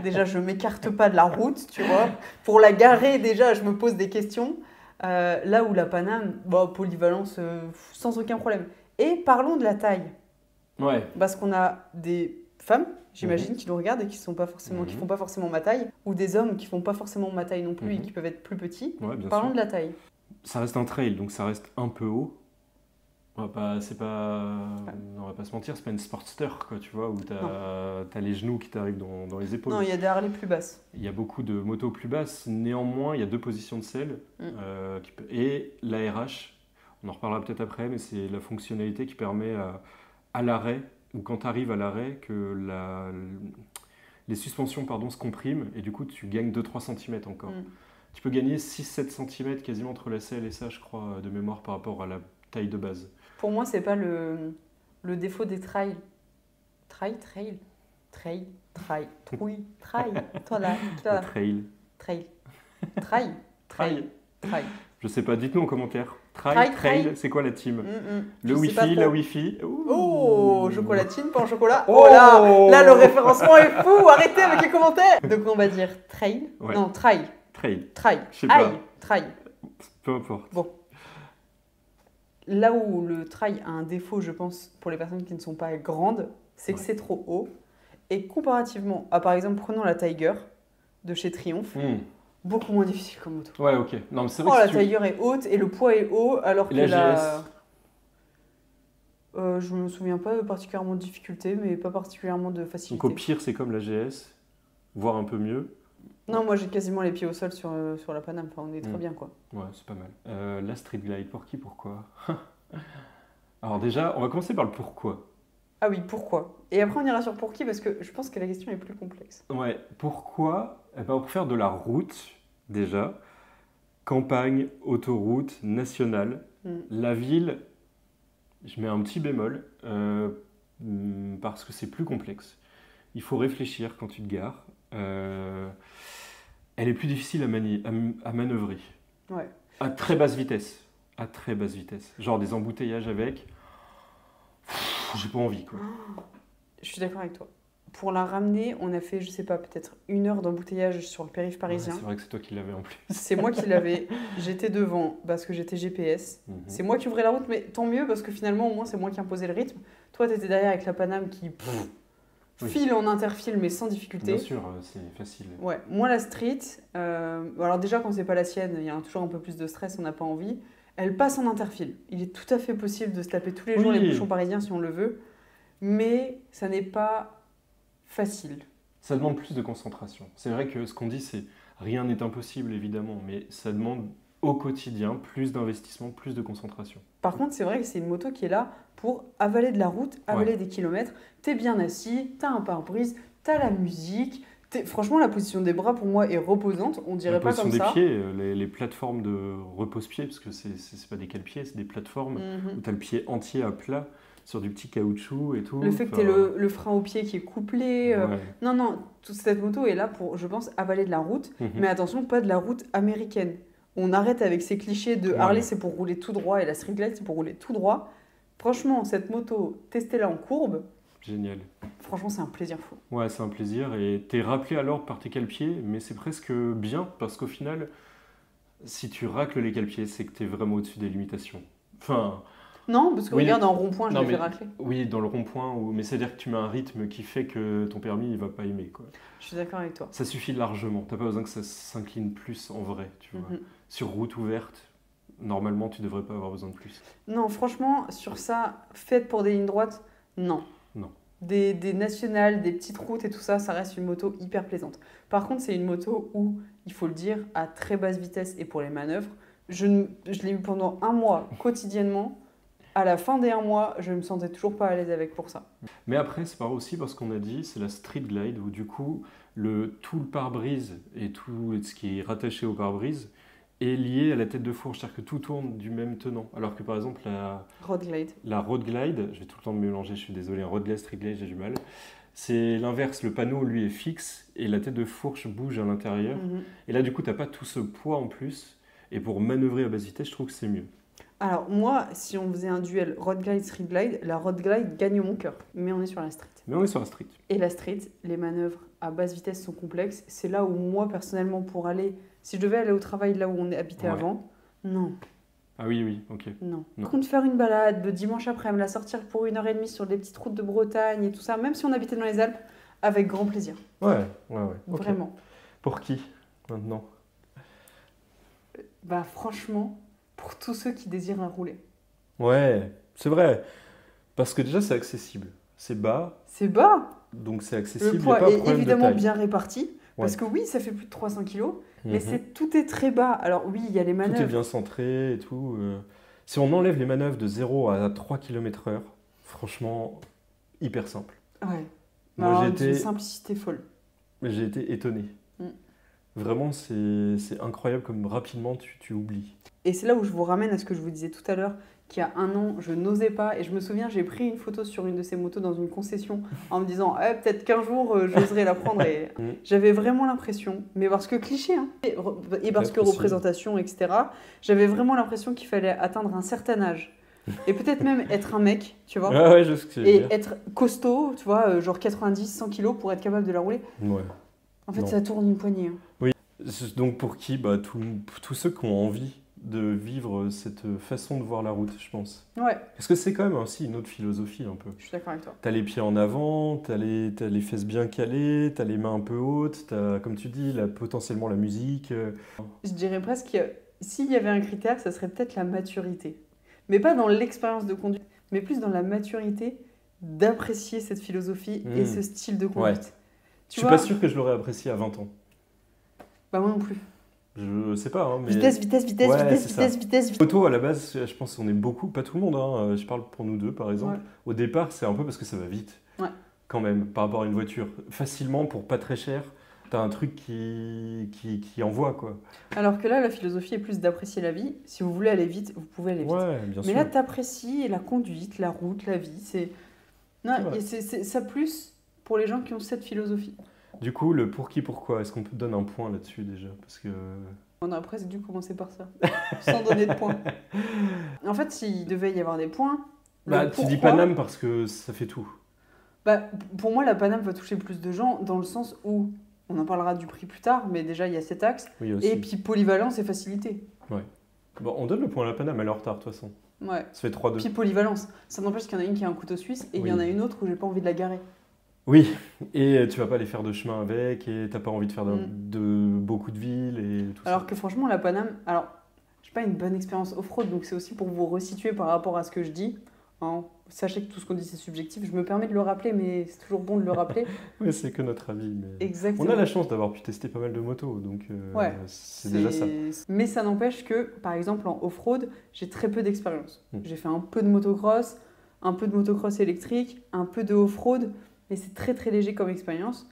Déjà, je m'écarte pas de la route, tu vois. Pour la garer, déjà, je me pose des questions. Là où la Paname, bah, polyvalence sans aucun problème. Et parlons de la taille. Ouais. Parce qu'on a des femmes, j'imagine, qui nous regardent et qui font pas forcément ma taille, ou des hommes qui font pas forcément ma taille non plus et qui peuvent être plus petits. Ouais, bien Parlons sûr. de la taille. Ça reste un trail, donc ça reste un peu haut. On va pas se mentir, c'est pas une Sportster, quoi, tu vois, où t'as les genoux qui t'arrivent dans les épaules. Non, il y a des Harley plus basses. Il y a beaucoup de motos plus basses. Néanmoins, il y a deux positions de selle et l'ARH. On en reparlera peut-être après, mais c'est la fonctionnalité qui permet à l'arrêt, ou quand tu arrives à l'arrêt, que les suspensions se compriment et du coup tu gagnes 2-3 cm encore. Tu peux gagner 6-7 cm quasiment entre la selle et ça, je crois, de mémoire par rapport à la taille de base. Pour moi, c'est pas le défaut des trails. Trail. Toi là. Trail. Trail. Je sais pas, dites-nous en commentaire. Trail, c'est quoi la team? Je Le sais pas Wi-Fi, trop. la Wi-Fi. Oh, chocolatine, pain au chocolat. Oh. Oh là, le référencement est fou. Arrêtez avec les commentaires. Donc on va dire trail. Ouais. Non, trail. Trail. Je sais pas. Trail. Peu importe. Bon. Là où le trail a un défaut, je pense, pour les personnes qui ne sont pas grandes, c'est que c'est trop haut. Et comparativement à, par exemple, prenons la Tiger de chez Triumph, beaucoup moins difficile comme moto. Ouais, ok. Non, mais c'est vrai Oh, que la si tu- Tiger est haute et le poids est haut, alors que La la... GS. je me souviens pas particulièrement de difficulté, mais pas particulièrement de Donc facilité. au pire, c'est comme la GS, voire un peu mieux. Non, moi j'ai quasiment les pieds au sol sur la Paname, enfin on est très bien quoi. Ouais, c'est pas mal. La Street Glide, pour qui, pourquoi? Alors déjà, on va commencer par le pourquoi. Ah oui, pourquoi? Et après on ira sur pour qui, parce que je pense que la question est plus complexe. Ouais, pourquoi? Eh ben, pour faire de la route, déjà, campagne, autoroute, nationale, la ville, je mets un petit bémol, parce que c'est plus complexe. Il faut réfléchir quand tu te gares. Elle est plus difficile à manœuvrer. Ouais. À très basse vitesse. À très basse vitesse. Genre des embouteillages avec. J'ai pas envie, quoi. Je suis d'accord avec toi. Pour la ramener, on a fait, je sais pas, peut-être 1 heure d'embouteillage sur le périph' parisien. Ouais, c'est vrai que c'est toi qui l'avais en plus. C'est moi qui l'avais. J'étais devant parce que j'étais GPS. C'est moi qui ouvrais la route, mais tant mieux parce que finalement, au moins, c'est moi qui imposais le rythme. Toi, t'étais derrière avec la Paname qui file en interfile, mais sans difficulté. Bien sûr, c'est facile. Ouais, moi, la street, alors déjà, quand c'est pas la sienne, il y a toujours un peu plus de stress, on n'a pas envie. Elle passe en interfile. Il est tout à fait possible de se taper tous les jours les bouchons parisiens si on le veut, mais ça n'est pas facile. Ça demande plus de concentration. C'est vrai que ce qu'on dit, c'est rien n'est impossible, évidemment, mais ça demande au quotidien plus d'investissement, plus de concentration. Par contre, c'est vrai que c'est une moto qui est là pour avaler de la route, avaler des kilomètres. T'es bien assis, t'as un pare-brise, t'as la musique. Franchement, la position des bras, pour moi, est reposante. On dirait pas comme ça. La position des pieds, les plateformes de repose-pied, parce que c'est pas des cale-pieds, c'est des plateformes où t'as le pied entier à plat sur du petit caoutchouc et tout. Le fait que tu aies le frein au pied qui est couplé. Non, toute cette moto est là pour, je pense, avaler de la route. Mais attention, pas de la route américaine. On arrête avec ces clichés de Harley, c'est pour rouler tout droit et la Street Glide, c'est pour rouler tout droit. Franchement, cette moto, testez-la en courbe. Génial. Franchement, c'est un plaisir fou. Ouais, c'est un plaisir. Et t'es rappelé à l'ordre par tes cale-pieds, mais c'est presque bien parce qu'au final, si tu racles les cale-pieds, c'est que t'es vraiment au-dessus des limitations. Enfin. Non, parce que regarde, en rond-point, je l'ai fait racler. Oui, dans le rond-point, mais c'est-à-dire que tu mets un rythme qui fait que ton permis, il va pas aimer, quoi. Je suis d'accord avec toi. Ça suffit largement. T'as pas besoin que ça s'incline plus en vrai, tu vois. Sur route ouverte, normalement, tu devrais pas avoir besoin de plus. Non, franchement, sur ça, faites pour des lignes droites, non. Non. Des nationales, des petites routes et tout ça, ça reste une moto hyper plaisante. Par contre, c'est une moto où, il faut le dire, à très basse vitesse et pour les manœuvres, je l'ai eu pendant 1 mois quotidiennement. À la fin des 1 mois, je ne me sentais toujours pas à l'aise avec pour ça. Mais après, c'est pas aussi parce qu'on a dit, c'est la Street Glide où du coup, tout le pare-brise et tout ce qui est rattaché au pare-brise est lié à la tête de fourche, c'est-à-dire que tout tourne du même tenant. Alors que par exemple, la Road Glide, je vais tout le temps me mélanger, je suis désolé, Road Glide, Street Glide, j'ai du mal. C'est l'inverse, le panneau lui est fixe et la tête de fourche bouge à l'intérieur. Et là, du coup, tu n'as pas tout ce poids en plus. Et pour manœuvrer à basse vitesse, je trouve que c'est mieux. Alors moi, si on faisait un duel Road Glide, Street Glide, la Road Glide gagne mon cœur. Mais on est sur la street. Et la street, les manœuvres à basse vitesse sont complexes. C'est là où moi, personnellement, pour aller... Si je devais aller au travail là où on habitait avant, non. Ah oui, ok. Non. Par contre, faire une balade le dimanche après-midi, la sortir pour 1h30 sur des petites routes de Bretagne et tout ça, même si on habitait dans les Alpes, avec grand plaisir. Ouais. Vraiment. Okay. Pour qui, maintenant? Bah franchement... pour tous ceux qui désirent un rouler. Ouais, c'est vrai. Parce que déjà, c'est accessible. C'est bas. C'est bas. Donc c'est accessible. Le poids est évidemment bien réparti. Parce que oui, ça fait plus de 300 kilos. Mais tout est très bas. Alors oui, il y a les manœuvres. Tout est bien centré et tout. Si on enlève les manœuvres de 0 à 3 km/h, franchement, hyper simple. Ouais. Moi, j'ai été... une simplicité folle. J'ai été étonné. Vraiment, c'est incroyable comme rapidement tu oublies. Et c'est là où je vous ramène à ce que je vous disais tout à l'heure, qu'il y a 1 an, je n'osais pas. Et je me souviens, j'ai pris une photo sur une de ces motos dans une concession en me disant peut-être qu'un jour, j'oserais la prendre. Et j'avais vraiment l'impression, mais parce que cliché, hein, et parce que représentation, etc., j'avais vraiment l'impression qu'il fallait atteindre un certain âge. Et peut-être même être un mec, tu vois. Ouais, je sais ce que tu veux dire. Être costaud, tu vois, genre 90, 100 kilos pour être capable de la rouler. Ouais. En fait, ça tourne une poignée. Hein. Oui. Donc pour qui? Tous ceux qui ont envie de vivre cette façon de voir la route, je pense. Ouais. Parce que c'est quand même aussi une autre philosophie un peu. Je suis d'accord avec toi. T'as les pieds en avant, t'as les fesses bien calées, t'as les mains un peu hautes, t'as, comme tu dis, potentiellement la musique. Je dirais presque, s'il y avait un critère, ça serait peut-être la maturité. Mais pas dans l'expérience de conduite, mais plus dans la maturité d'apprécier cette philosophie et ce style de conduite. Ouais. Je suis pas sûr que je l'aurais apprécié à 20 ans. Bah moi non plus. Je sais pas, hein, mais... Vitesse. Auto, à la base, je pense qu'on est beaucoup, pas tout le monde, hein, je parle pour nous deux par exemple. Ouais. Au départ, c'est un peu parce que ça va vite, quand même, par rapport à une voiture. Facilement, pour pas très cher, t'as un truc qui envoie, quoi. Alors que là, la philosophie est plus d'apprécier la vie. Si vous voulez aller vite, vous pouvez aller vite. Ouais, bien sûr. Mais là, t'apprécies la conduite, la route, la vie, c'est... Non, C'est vrai. et c'est ça plus pour les gens qui ont cette philosophie. Du coup, le pour qui, pourquoi, est-ce qu'on peut donner un point là-dessus déjà? Parce que... On a presque dû commencer par ça, sans donner de points. En fait, s'il devait y avoir des points, Bah, le tu dis pourquoi, Paname parce que ça fait tout. bah, pour moi, la Paname va toucher plus de gens dans le sens où, on en parlera du prix plus tard, mais déjà, il y a cet axe. Oui, aussi. Et puis, polyvalence et facilité. Bon, on donne le point à la Paname, elle est en retard de toute façon. Ouais. Ça fait 3-2. Puis polyvalence. Ça n'empêche qu'il y en a une qui a un couteau suisse et il y en a une autre où j'ai pas envie de la garer. Oui, et tu vas pas aller faire de chemin avec, et t'as pas envie de faire Mm. de beaucoup de villes et tout Alors ça. que franchement, la Paname, alors, j'ai pas une bonne expérience off-road, donc c'est aussi pour vous resituer par rapport à ce que je dis. Hein. Sachez que tout ce qu'on dit, c'est subjectif. Je me permets de le rappeler, mais c'est toujours bon de le rappeler. Oui, c'est que notre avis, mais... Exactement. On a la chance d'avoir pu tester pas mal de motos, donc Ouais, c'est déjà ça. Mais ça n'empêche que, par exemple, en off-road, j'ai très peu d'expérience. Mm. J'ai fait un peu de motocross, un peu de motocross électrique, un peu de off-road, mais c'est très très léger comme expérience.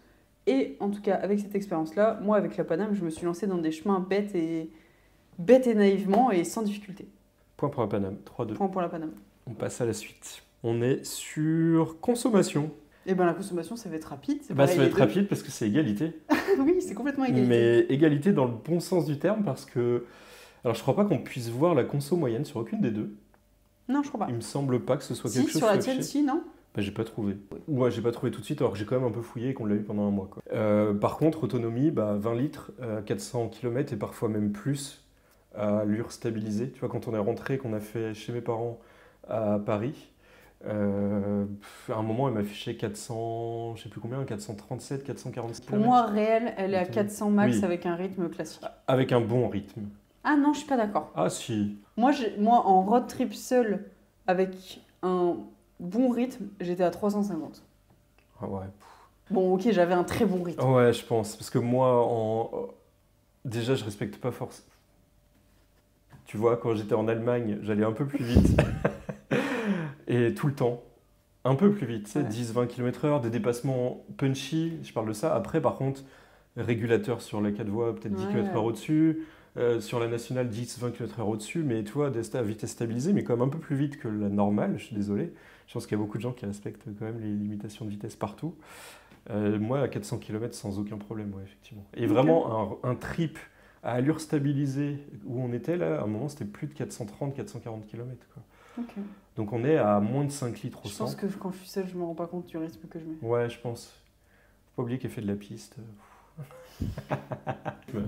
Et en tout cas, avec cette expérience-là, moi, avec la Paname, je me suis lancée dans des chemins bêtes et naïvement et sans difficulté. Point pour la Paname, 3-2. Point pour la Paname. On passe à la suite. On est sur consommation. Et ben la consommation, ça va être rapide. c'est Bah, ça pareil, va les être deux. rapide parce que c'est égalité. Oui, c'est complètement égalité. Mais égalité dans le bon sens du terme parce que... Alors, je crois pas qu'on puisse voir la conso moyenne sur aucune des deux. Non, je crois pas. Il me semble pas que ce soit Si, quelque chose sur la d'affiché. tienne, si, non? Bah, j'ai pas trouvé. Ouais, j'ai pas trouvé tout de suite alors que j'ai quand même un peu fouillé et qu'on l'a eu pendant un mois, quoi. Par contre, autonomie, bah, 20 litres, 400 km et parfois même plus à allure stabilisée. Tu vois, quand on est rentré, qu'on a fait chez mes parents à Paris, à un moment, elle m'affichait 400, je sais plus combien, 437, 446 Pour km. moi, réel, elle est à Autonomie. 400 max Oui. avec un rythme classique. Avec un bon rythme. Ah non, je suis pas d'accord. Ah si. Moi, en road trip seul, avec un bon rythme, j'étais à 350. Ah ouais. Bon, ok, j'avais un très bon rythme. Ouais, je pense. Parce que moi, déjà, je respecte pas forcément. Tu vois, quand j'étais en Allemagne, j'allais un peu plus vite. Et tout le temps. Un peu plus vite. Tu sais, Ouais. 10-20 km/h, des dépassements punchy. Je parle de ça. Après, par contre, régulateur sur la 4 voies, peut-être 10 Ouais. km/h au-dessus. Sur la nationale, 10-20 km/h au-dessus. Mais tu vois, à vitesse stabilisée, mais quand même un peu plus vite que la normale. Je suis désolé. Je pense qu'il y a beaucoup de gens qui respectent quand même les limitations de vitesse partout. Moi, à 400 km, sans aucun problème, ouais, effectivement. Et Ok. vraiment, un trip à allure stabilisée où on était là, à un moment, c'était plus de 430-440 km, quoi. Ok. Donc on est à moins de 5 litres au Je 100. pense que quand je suis seule, je me rends pas compte du rythme que je mets. Ouais, je pense. Faut pas oublier qu'elle fait de la piste.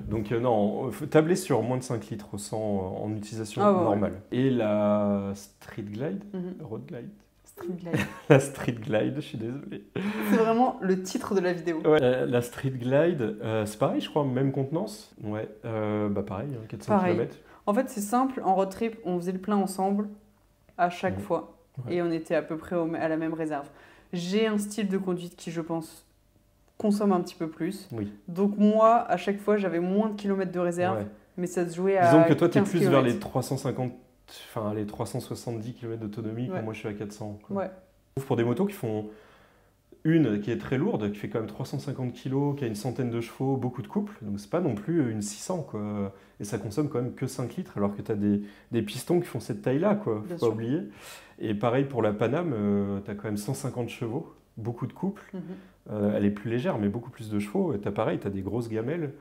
Donc non, faut tabler sur moins de 5 litres au 100 en utilisation Ah ouais, normale. Et la Street Glide, Mhm. Road Glide, Street glide. la Street Glide, je suis désolé. C'est vraiment le titre de la vidéo. Ouais, la Street Glide, c'est pareil, je crois, même contenance. Ouais, bah pareil, 400 Pareil. km. En fait, c'est simple. En road trip, on faisait le plein ensemble à chaque Mhm. fois. Ouais. Et on était à peu près à la même réserve. J'ai un style de conduite qui, je pense, consomme un petit peu plus. Oui. Donc moi, à chaque fois, j'avais moins de kilomètres de réserve, Ouais. mais ça se jouait à Disons que toi, tu es 15 plus vers les kilomètres. 350, enfin les 370 km d'autonomie, Ouais. quand moi je suis à 400. Quoi. Ouais. Pour des motos qui font une qui est très lourde, qui fait quand même 350 kg, qui a une centaine de chevaux, beaucoup de couple, donc c'est pas non plus une 600, quoi. Et ça consomme quand même que 5 litres, alors que tu as des pistons qui font cette taille-là, quoi. Bien Faut pas sûr. oublier. Et pareil pour la Paname, tu as quand même 150 chevaux, beaucoup de couple. Mhm. Elle est plus légère, mais beaucoup plus de chevaux. Et t'as pareil, tu as des grosses gamelles.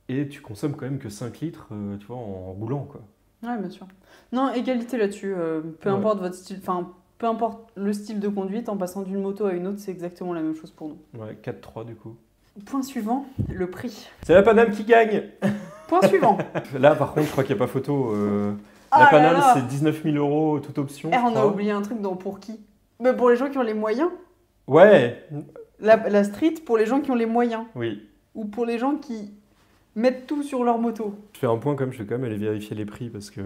Et tu consommes quand même que 5 litres, tu vois, en roulant, quoi. Ouais, bien sûr. Non, égalité là-dessus. Peu Ouais. importe votre style, enfin, peu importe le style de conduite, en passant d'une moto à une autre, c'est exactement la même chose pour nous. Ouais, 4-3 du coup. Point suivant, le prix. C'est la Paname qui gagne. Point suivant. Là, par contre, je crois qu'il n'y a pas photo. Ah La là Paname, là. c'est 19 000 euros, toute option. Eh, je on a crois. oublié un truc dans pour qui? Mais pour les gens qui ont les moyens. Ouais, La street pour les gens qui ont les moyens. oui. Ou pour les gens qui mettent tout sur leur moto. Je fais un point comme je vais quand même aller vérifier les prix parce que.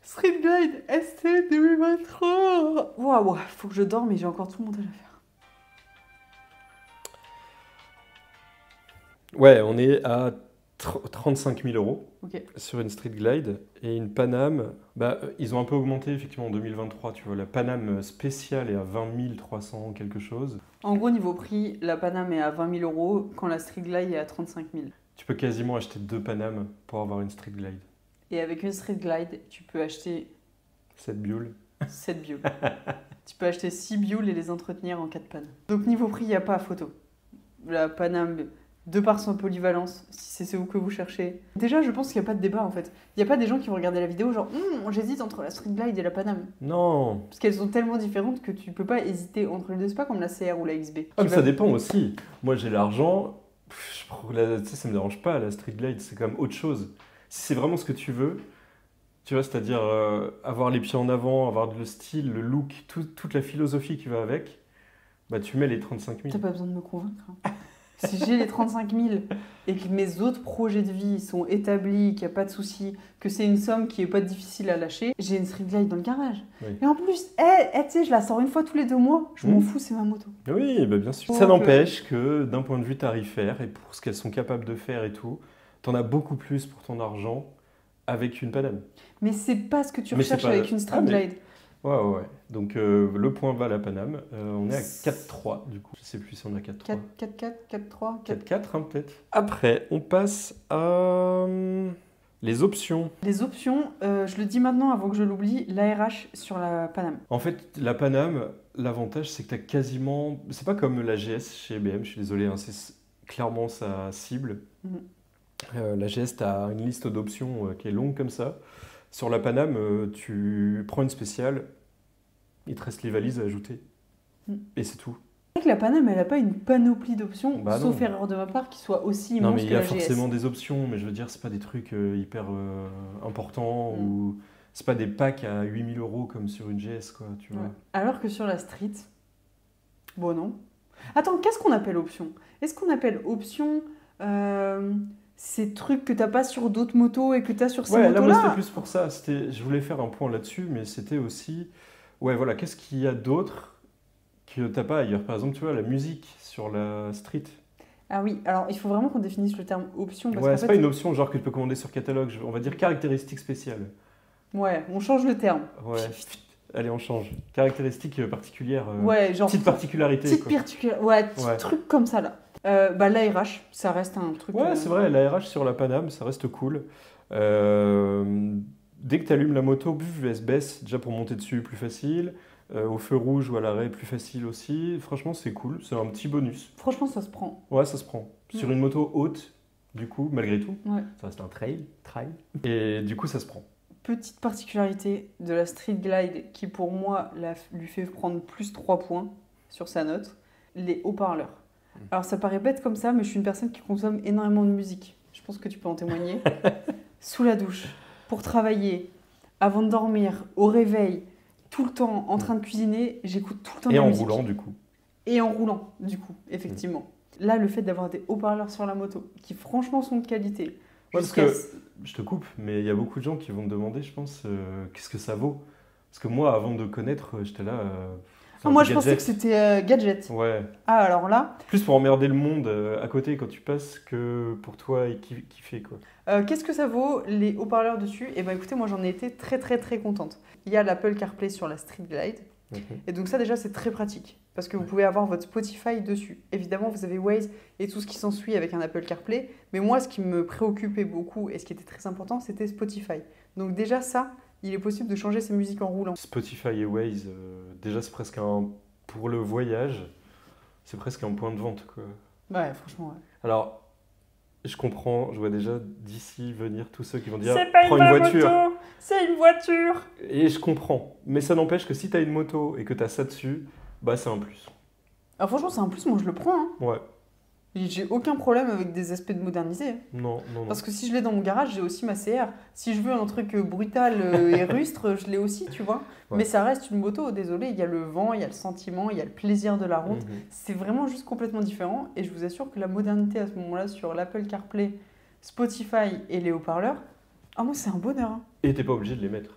Street Glide ST 2023. Waouh, faut que je dorme mais j'ai encore tout le montage à faire. Ouais, on est à 35 000 euros Ok. sur une Street Glide et une Paname. Bah, ils ont un peu augmenté effectivement en 2023. Tu vois, la Paname spéciale est à 20 300 quelque chose. En gros, niveau prix, la Paname est à 20 000 euros quand la Street Glide est à 35 000. Tu peux quasiment acheter 2 Panames pour avoir une Street Glide. Et avec une Street Glide, tu peux acheter 7 Buell. 7 bioles. Tu peux acheter 6 bioles et les entretenir en cas de panne. Donc niveau prix, il n'y a pas à photo. La Paname, de par son polyvalence, si c'est ce que vous cherchez. Déjà, je pense qu'il n'y a pas de débat en fait. Il n'y a pas des gens qui vont regarder la vidéo genre j'hésite entre la Street Glide et la Paname. Non. Parce qu'elles sont tellement différentes que tu peux pas hésiter entre les deux. C'est pas comme la CR ou la XB. Ah, mais ça dépend aussi. Moi, j'ai l'argent. Tu sais, ça me dérange pas, la Street Glide, c'est quand même autre chose. Si c'est vraiment ce que tu veux, tu vois, c'est-à-dire avoir les pieds en avant, avoir le style, le look, toute la philosophie qui va avec, bah tu mets les 35 000. T'as pas besoin de me convaincre. Hein. Si j'ai les 35 000 et que mes autres projets de vie sont établis, qu'il n'y a pas de souci, que c'est une somme qui n'est pas difficile à lâcher, j'ai une Street Glide dans le garage. Oui. Et en plus, tu sais, je la sors une fois tous les 2 mois. Je m'en fous, c'est ma moto. Oui, bah bien sûr. Donc, Ça n'empêche que d'un point de vue tarifaire et pour ce qu'elles sont capables de faire et tout, t'en as beaucoup plus pour ton argent avec une Paname. Mais c'est pas ce que tu Mais c'est recherches pas- avec une Street Ah, mais- Glide. Ouais. Donc le point va à la Paname. On est à 4-3 du coup. Je sais plus si on a 4-3. 4-4, 4-3, 4... 4-4 hein, peut-être. Après, on passe à les options. Les options, je le dis maintenant avant que je l'oublie, l'ARH sur la Paname. En fait, la Paname, l'avantage c'est que tu as quasiment... C'est pas comme la GS chez BM, je suis désolé, hein, c'est clairement sa cible. La GS, tu as une liste d'options qui est longue comme ça. Sur la Paname, tu prends une spéciale, il te reste les valises à ajouter. Et c'est tout. C'est vrai que la Paname, elle n'a pas une panoplie d'options, Bah sauf non. erreur de ma part, qui soit aussi Non, immense mais il que y a la GS. forcément des options, mais je veux dire, c'est pas des trucs hyper importants Mm. ou c'est pas des packs à 8 000 € comme sur une GS, quoi, tu vois. Ouais. Alors que sur la Street, bon non. Attends, qu'est-ce qu'on appelle option? Est-ce qu'on appelle option ces trucs que t'as pas sur d'autres motos et que t'as sur ces Ouais, là, moi, motos-là? c'était plus pour ça. Je voulais faire un point là-dessus, mais c'était aussi... Ouais, voilà, qu'est-ce qu'il y a d'autre que t'as pas ailleurs? Par exemple, tu vois, la musique sur la street. Ah oui, alors il faut vraiment qu'on définisse le terme option parce Ouais, qu'en c'est fait, pas une option genre que tu peux commander sur catalogue. On va dire caractéristiques spéciales. ouais, on change le terme. Ouais. Allez, on change. Caractéristiques particulières. Ouais, genre Petite particularité. petite quoi. ouais, petit Ouais. truc comme ça là. Bah l'ARH, ça reste un truc. Ouais, c'est vrai, la RH sur la Paname, ça reste cool. Dès que tu allumes la moto, elle se baisse déjà pour monter dessus, plus facile. Au feu rouge ou à l'arrêt, plus facile aussi. Franchement, c'est cool, c'est un petit bonus. Franchement, ça se prend. Ouais, ça se prend. Sur une moto haute, du coup, malgré tout, Ouais. ça reste un trail. Et du coup, ça se prend. Petite particularité de la Street Glide qui pour moi lui fait prendre plus 3 points sur sa note, les haut-parleurs. Alors ça paraît bête comme ça, mais je suis une personne qui consomme énormément de musique. Je pense que tu peux en témoigner. Sous la douche, pour travailler, avant de dormir, au réveil, tout le temps, en train de cuisiner, j'écoute tout le temps de Et la en musique. roulant, du coup. Et en roulant, du coup, effectivement. Là, le fait d'avoir des haut-parleurs sur la moto, qui franchement sont de qualité. Ouais, parce jusqu'à- que je te coupe, mais il y a beaucoup de gens qui vont me demander, je pense, qu'est-ce que ça vaut. Parce que moi, avant de connaître, j'étais là. C'est Ah, un moi, peu je pensais gadget. que c'était gadget. Ouais. Ah, alors là, Plus pour emmerder le monde à côté quand tu passes que pour toi et kiffer, quoi. qu'est-ce que ça vaut les haut-parleurs dessus? Eh ben écoutez, moi j'en ai été très très très contente. Il y a l'Apple CarPlay sur la Street Glide. Et donc ça déjà c'est très pratique parce que vous pouvez avoir votre Spotify dessus. Évidemment vous avez Waze et tout ce qui s'ensuit avec un Apple CarPlay. Mais moi ce qui me préoccupait beaucoup et ce qui était très important c'était Spotify. Donc déjà ça, il est possible de changer ses musiques en roulant. Spotify et Waze, déjà c'est presque un... Pour le voyage, c'est presque un point de vente, quoi. Ouais franchement ouais. Alors, je comprends, je vois déjà d'ici venir tous ceux qui vont dire C'est pas prends une une vraie voiture. moto, c'est une voiture. Et je comprends. Mais ça n'empêche que si tu as une moto et que tu as ça dessus, bah c'est un plus. Alors franchement c'est un plus, moi je le prends. Hein. Ouais. J'ai aucun problème avec des aspects de modernisé. Non. Parce que si je l'ai dans mon garage, j'ai aussi ma CR. Si je veux un truc brutal et rustre, je l'ai aussi, tu vois. Ouais. Mais ça reste une moto, désolé, il y a le vent, il y a le sentiment, il y a le plaisir de la route. Mhm. C'est vraiment juste complètement différent. Et je vous assure que la modernité à ce moment-là sur l'Apple CarPlay, Spotify et les haut-parleurs, ah moi c'est un bonheur. Hein. Et t'es pas obligé de les mettre.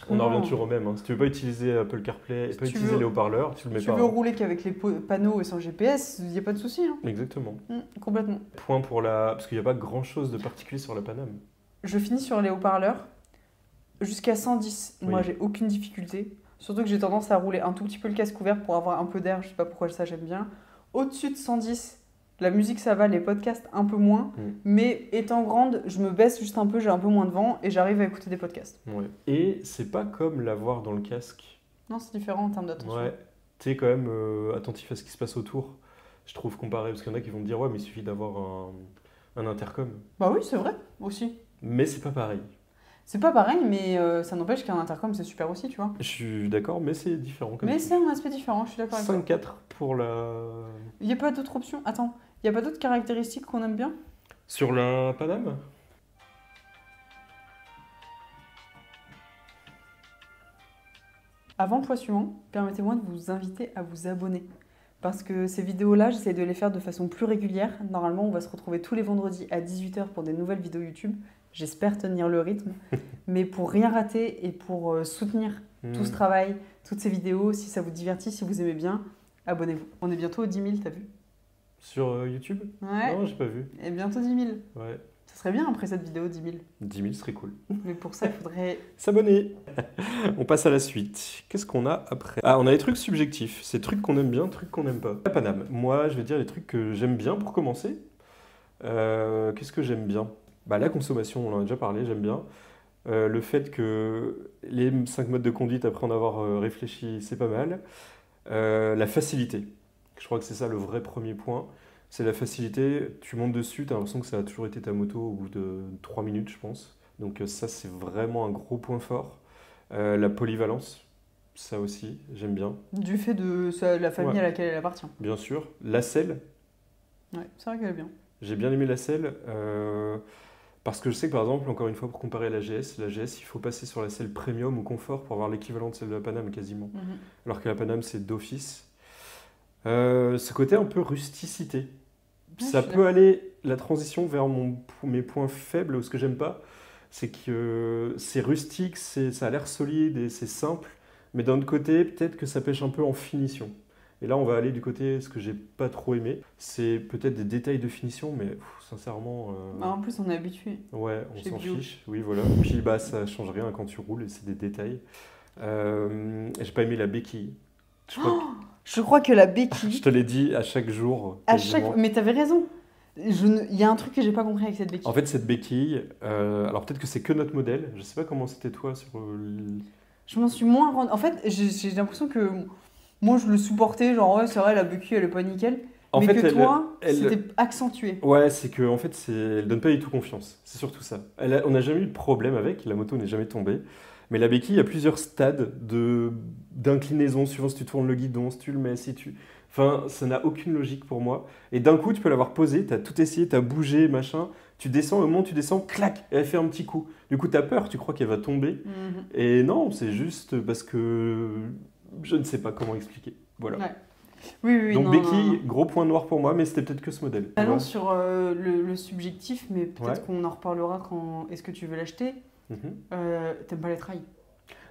On en revient toujours au même. Hein. Si tu veux pas utiliser Apple CarPlay et Si pas tu utiliser veux- les haut-parleurs, tu le mets Tu pas. veux hein. rouler qu'avec les panneaux et sans GPS, il n'y a pas de souci. Hein. Exactement. Complètement. Point pour la... Parce qu'il n'y a pas grand-chose de particulier sur la Paname. Je finis sur les haut-parleurs. Jusqu'à 110, moi Oui. j'ai aucune difficulté. Surtout que j'ai tendance à rouler un tout petit peu le casque ouvert pour avoir un peu d'air. Je sais pas pourquoi ça j'aime bien. Au-dessus de 110, La musique, ça va, les podcasts, un peu moins. Mais étant grande, je me baisse juste un peu, j'ai un peu moins de vent et j'arrive à écouter des podcasts. Ouais. Et c'est pas comme l'avoir dans le casque. Non, c'est différent en termes d'attention. Ouais. Tu es quand même attentif à ce qui se passe autour, je trouve, comparé. Parce qu'il y en a qui vont te dire, ouais, mais il suffit d'avoir un intercom. Bah oui, c'est vrai, aussi. Mais c'est pas pareil. C'est pas pareil, mais ça n'empêche qu'un intercom, c'est super aussi, tu vois. Je suis d'accord, mais c'est différent. Comme Mais truc. c'est un aspect différent, je suis d'accord avec toi. 5-4 pour la... Il n'y a pas d'autres options. Attends, il n'y a pas d'autres caractéristiques qu'on aime bien? Sur la Paname? Avant le choix suivant, permettez-moi de vous inviter à vous abonner. Parce que ces vidéos-là, j'essaie de les faire de façon plus régulière. Normalement, on va se retrouver tous les vendredis à 18h pour des nouvelles vidéos YouTube. J'espère tenir le rythme. Mais pour rien rater et pour soutenir tout ce travail, toutes ces vidéos, si ça vous divertit, si vous aimez bien, abonnez-vous. On est bientôt aux 10 000, t'as vu? Sur YouTube? Ouais. Non, j'ai pas vu. Et bientôt 10 000. Ouais. Ça serait bien après cette vidéo, 10 000. 10 000 serait cool. Mais pour ça, il faudrait... S'abonner. On passe à la suite. Qu'est-ce qu'on a après? Ah, on a les trucs subjectifs. C'est trucs qu'on aime bien, trucs qu'on n'aime pas. La Paname. Moi, je vais dire les trucs que j'aime bien pour commencer. Qu'est-ce que j'aime bien? Bah, la consommation, on en a déjà parlé, j'aime bien. Le fait que les 5 modes de conduite, après en avoir réfléchi, c'est pas mal. La facilité. Je crois que c'est ça le vrai premier point. C'est la facilité. Tu montes dessus, tu as l'impression que ça a toujours été ta moto au bout de 3 minutes, je pense. Donc ça, c'est vraiment un gros point fort. La polyvalence, ça aussi, j'aime bien. Du fait de la famille Ouais. à laquelle elle appartient. Bien sûr. La selle, Ouais, c'est vrai qu'elle est bien. j'ai bien aimé la selle. Parce que je sais que par exemple, encore une fois, pour comparer à la GS, il faut passer sur la selle premium ou confort pour avoir l'équivalent de celle de la Paname quasiment. Alors que la Paname, c'est d'office. Ce côté un peu rusticité. Ouais, Ça je suis peut aller, la transition vers mes points faibles, ou ce que j'aime pas, c'est que c'est rustique, ça a l'air solide et c'est simple, mais d'un autre côté, peut-être que ça pêche un peu en finition. Et là, on va aller du côté, ce que j'ai pas trop aimé, c'est peut-être des détails de finition, mais sincèrement, Bah, en plus, on est habitué. ouais, on chez s'en Bio. fiche. Oui, voilà. Puis bah, ça change rien quand tu roules, et c'est des détails. J'ai pas aimé la béquille. Je crois que- Je crois que la béquille, je te l'ai dit à chaque jour. à chaque quasiment. fois. Mais t'avais raison. Il y a un truc que j'ai pas compris avec cette béquille. En fait, cette béquille, alors peut-être que c'est que notre modèle. Je sais pas comment c'était toi sur Je m'en suis moins rendu. En fait, j'ai l'impression que moi, je le supportais. Genre, ouais, c'est vrai, la béquille, elle est pas nickel. En mais fait, que toi, elle- c'était accentué. Ouais, c'est que en fait, elle donne pas du tout confiance. C'est surtout ça. On n'a jamais eu de problème avec. La moto n'est jamais tombée. Mais la béquille, il y a plusieurs stades d'inclinaison suivant si tu tournes le guidon, si tu le mets, si tu. Enfin, ça n'a aucune logique pour moi. Et d'un coup, tu peux l'avoir posée, tu as tout essayé, tu as bougé, machin. Tu descends, au moment où tu descends, clac, et elle fait un petit coup. Du coup, tu as peur, tu crois qu'elle va tomber. Mhm. Et non, c'est juste parce que je ne sais pas comment expliquer. Voilà. Ouais. Oui, oui, Donc non, béquille, non, non. gros point noir pour moi, mais c'était peut-être que ce modèle. tu Allons vois. sur le subjectif, mais peut-être Ouais. qu'on en reparlera quand. Est-ce que tu veux l'acheter? Mhm. T'aimes pas les trails?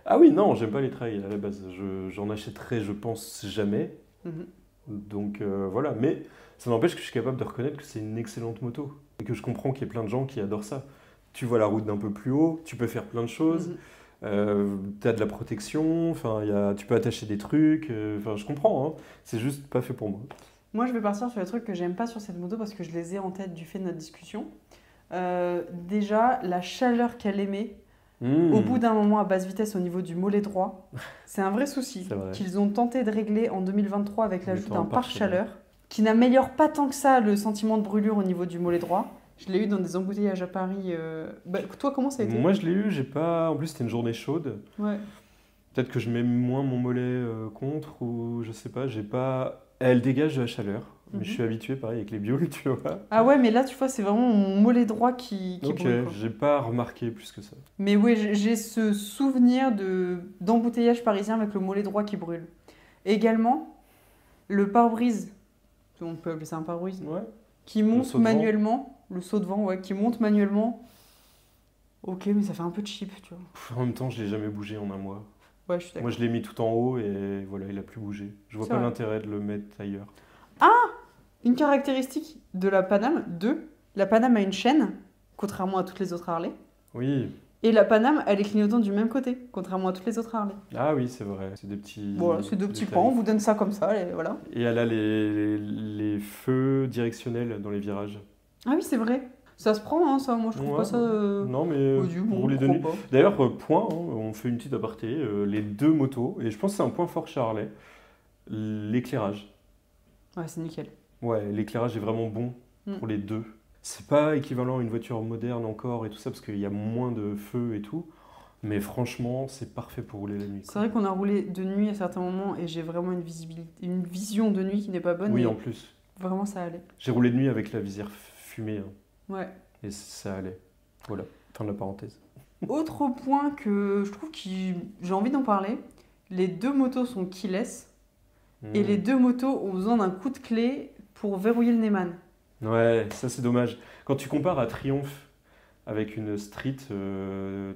Ah oui, non, j'aime pas les trails à la base. J'en achèterai, je pense, jamais. Mhm. Donc voilà, mais ça n'empêche que je suis capable de reconnaître que c'est une excellente moto. Et que je comprends qu'il y ait plein de gens qui adorent ça. Tu vois la route d'un peu plus haut, tu peux faire plein de choses. Mhm. Tu as de la protection, enfin, tu peux attacher des trucs, enfin, je comprends, hein. C'est juste pas fait pour moi. Moi, je vais partir sur les trucs que j'aime pas sur cette moto parce que je les ai en tête du fait de notre discussion. Déjà, la chaleur qu'elle émet au bout d'un moment à basse vitesse au niveau du mollet droit, c'est un vrai souci C'est vrai. qu'ils ont tenté de régler en 2023 avec l'ajout mettant un d'un pare-chaleur qui n'améliore pas tant que ça le sentiment de brûlure au niveau du mollet droit. Je l'ai eu dans des embouteillages à Paris. Bah, toi, comment ça a été? Moi, je l'ai eu, j'ai pas. En plus, c'était une journée chaude. Ouais. Peut-être que je mets moins mon mollet contre, ou je sais pas, j'ai pas. Elle dégage de la chaleur, mais je suis habitué, pareil, avec les bioles, tu vois. Ah ouais, mais là, tu vois, c'est vraiment mon mollet droit qui Ok, brûle, quoi. j'ai pas remarqué plus que ça. Mais oui, j'ai ce souvenir d'embouteillage parisien avec le mollet droit qui brûle. Également, le pare-brise, on peut appeler ça un pare-brise, Ouais. qui monte saut de vent. manuellement, le saut de vent, ouais, qui monte manuellement. Ok, mais ça fait un peu cheap, tu vois. En même temps, je l'ai jamais bougé en un mois. Ouais, je suis d'accord. Moi, je l'ai mis tout en haut et voilà, il a plus bougé. Je vois C'est pas vrai. l'intérêt de le mettre ailleurs. Une caractéristique de la Paname, la Paname a une chaîne, contrairement à toutes les autres Harley. Oui, Et la Paname, elle est clignotante du même côté, contrairement à toutes les autres Harley. Ah oui, c'est vrai. C'est des petits. Voilà, c'est deux petits détails. pans, on vous donne ça comme ça, et voilà. Et elle a les feux directionnels dans les virages. Ah oui, c'est vrai. Ça se prend, hein, ça. Moi, je trouve Ouais, pas ça. Non, mais Odieux, bon, rouler de pourquoi nuit. pas. D'ailleurs, point, hein, on fait une petite aparté. Les deux motos, et je pense que c'est un point fort chez Harley, l'éclairage. Ouais, c'est nickel. Ouais, l'éclairage est vraiment bon pour les deux. C'est pas équivalent à une voiture moderne encore et tout ça, parce qu'il y a moins de feu et tout. Mais franchement, c'est parfait pour rouler la nuit. C'est vrai qu'on a roulé de nuit à certains moments et j'ai vraiment une vision de nuit qui n'est pas bonne. Oui, mais en plus. Vraiment, ça allait. J'ai roulé de nuit avec la visière fumée, hein, Ouais. et ça allait. Voilà, fin de la parenthèse. Autre point que je trouve que j'ai envie d'en parler, les deux motos sont keyless et les deux motos ont besoin d'un coup de clé pour verrouiller le Neyman. Ouais, ça c'est dommage. Quand tu compares à Triumph avec une Street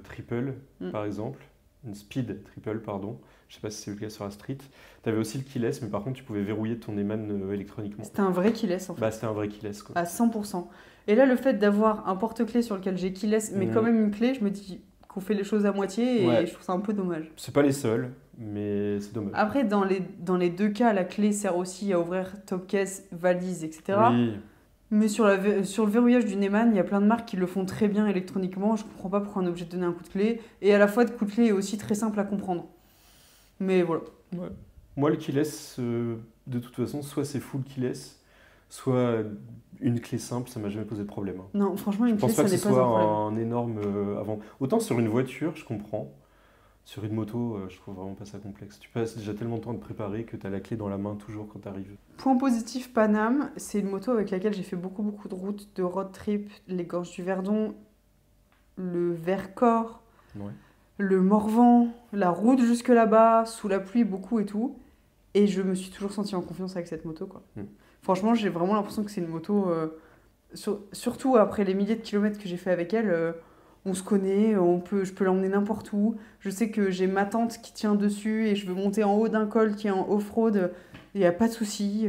Triple, par exemple, une Speed Triple, pardon, je sais pas si c'est le cas sur la Street, tu avais aussi le keyless, mais par contre tu pouvais verrouiller ton Neyman électroniquement. C'était un vrai keyless en fait. Bah c'était un vrai keyless quoi. À 100%. Et là, le fait d'avoir un porte-clés sur lequel j'ai keyless, mais quand même une clé, je me dis qu'on fait les choses à moitié et je trouve ça un peu dommage. C'est pas les seuls, mais c'est dommage. Après, dans les deux cas, la clé sert aussi à ouvrir top case, valise, etc. Oui, Mais sur le verrouillage du Neyman, il y a plein de marques qui le font très bien électroniquement. Je comprends pas pourquoi on est obligé de donner un coup de clé. Et à la fois, le coup de clé est aussi très simple à comprendre. Mais voilà. ouais. Moi le keyless, de toute façon, soit c'est full keyless, soit une clé simple, ça m'a jamais posé de problème, hein. Non, franchement, une Je pense clé, pas ça que ce n'est pas un soit problème. un énorme avant. Autant sur une voiture, je comprends. Sur une moto, je trouve vraiment pas ça complexe. Tu passes déjà tellement de temps à te préparer que tu as la clé dans la main toujours quand tu arrives. Point positif, Paname, c'est une moto avec laquelle j'ai fait beaucoup de routes, de road trip, les Gorges du Verdon, le Vercors, Ouais. le Morvan, la route jusque là-bas, sous la pluie, beaucoup et tout. Et je me suis toujours sentie en confiance avec cette moto, quoi. Franchement, j'ai vraiment l'impression que c'est une moto, surtout après les milliers de kilomètres que j'ai fait avec elle, on se connaît, je peux l'emmener n'importe où. Je sais que j'ai ma tante qui tient dessus et je veux monter en haut d'un col qui est en off-road. Il n'y a pas de souci.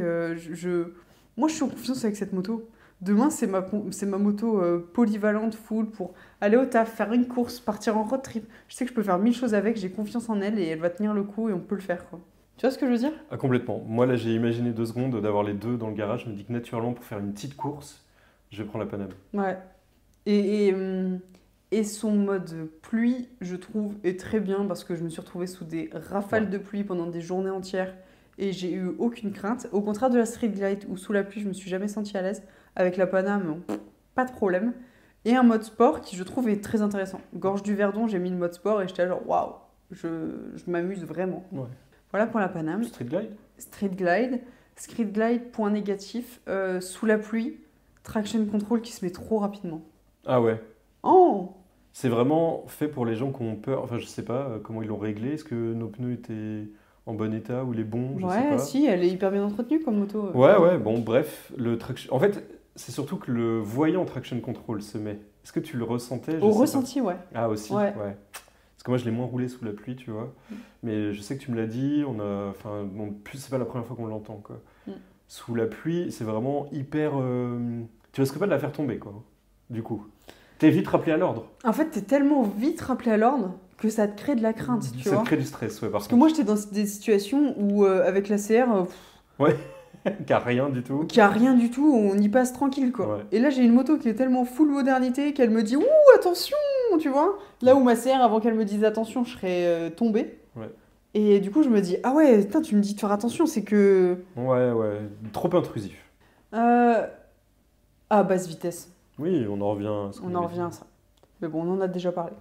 Moi, je suis en confiance avec cette moto. Demain, c'est ma moto polyvalente, full, pour aller au taf, faire une course, partir en road trip. Je sais que je peux faire 1000 choses avec, j'ai confiance en elle et elle va tenir le coup et on peut le faire, quoi. Tu vois ce que je veux dire? Ah, complètement. Moi, là, j'ai imaginé 2 secondes d'avoir les deux dans le garage. Je me dis que naturellement, pour faire une petite course, je vais prendre la Paname. Ouais. Et son mode pluie, je trouve, est très bien parce que je me suis retrouvée sous des rafales de pluie pendant des journées entières et j'ai eu aucune crainte. Au contraire de la Street Glide où sous la pluie, je me suis jamais sentie à l'aise. Avec la Paname, pas de problème. Et un mode sport qui, je trouve, est très intéressant. Gorge du Verdon, j'ai mis le mode sport et j'étais là genre waouh, je m'amuse vraiment. Ouais. Voilà pour la Paname. Street Glide? Street Glide. Street Glide, point négatif, sous la pluie, traction control qui se met trop rapidement. Ah ouais. Oh! C'est vraiment fait pour les gens qui ont peur. Enfin, je sais pas comment ils l'ont réglé. Est-ce que nos pneus étaient en bon état ou les bons? Je sais Ouais, pas. si, elle est hyper bien entretenue comme moto. Ouais, bon, bref, le traction. En fait, c'est surtout que le voyant traction control se met. Est-ce que tu le ressentais? Je Au sais pas. ressenti, ouais. Ah, aussi, Ouais. Parce que moi, je l'ai moins roulé sous la pluie, tu vois. Mais je sais que tu me l'as dit. Enfin, bon, plus c'est pas la première fois qu'on l'entend, quoi. Sous la pluie, c'est vraiment hyper. Tu risques pas de la faire tomber, quoi. Du coup, t'es vite rappelé à l'ordre. En fait, t'es tellement vite rappelé à l'ordre que ça te crée de la crainte, tu Ça vois. te crée du stress, ouais, Parce que moi, j'étais dans des situations où, avec la CR, Qui a rien du tout. qui a rien du tout, on y passe tranquille, quoi. Ouais. Et là, j'ai une moto qui est tellement full modernité qu'elle me dit ouh, attention, tu vois. Là où ma CR, avant qu'elle me dise attention, je serais tombée. Ouais. Et du coup, je me dis ah ouais, putain, tu me dis de faire attention, c'est que. Ouais, trop intrusif. Basse vitesse. Oui, on en revient à ce qu'on On en avait revient à dit. ça. Mais bon, on en a déjà parlé.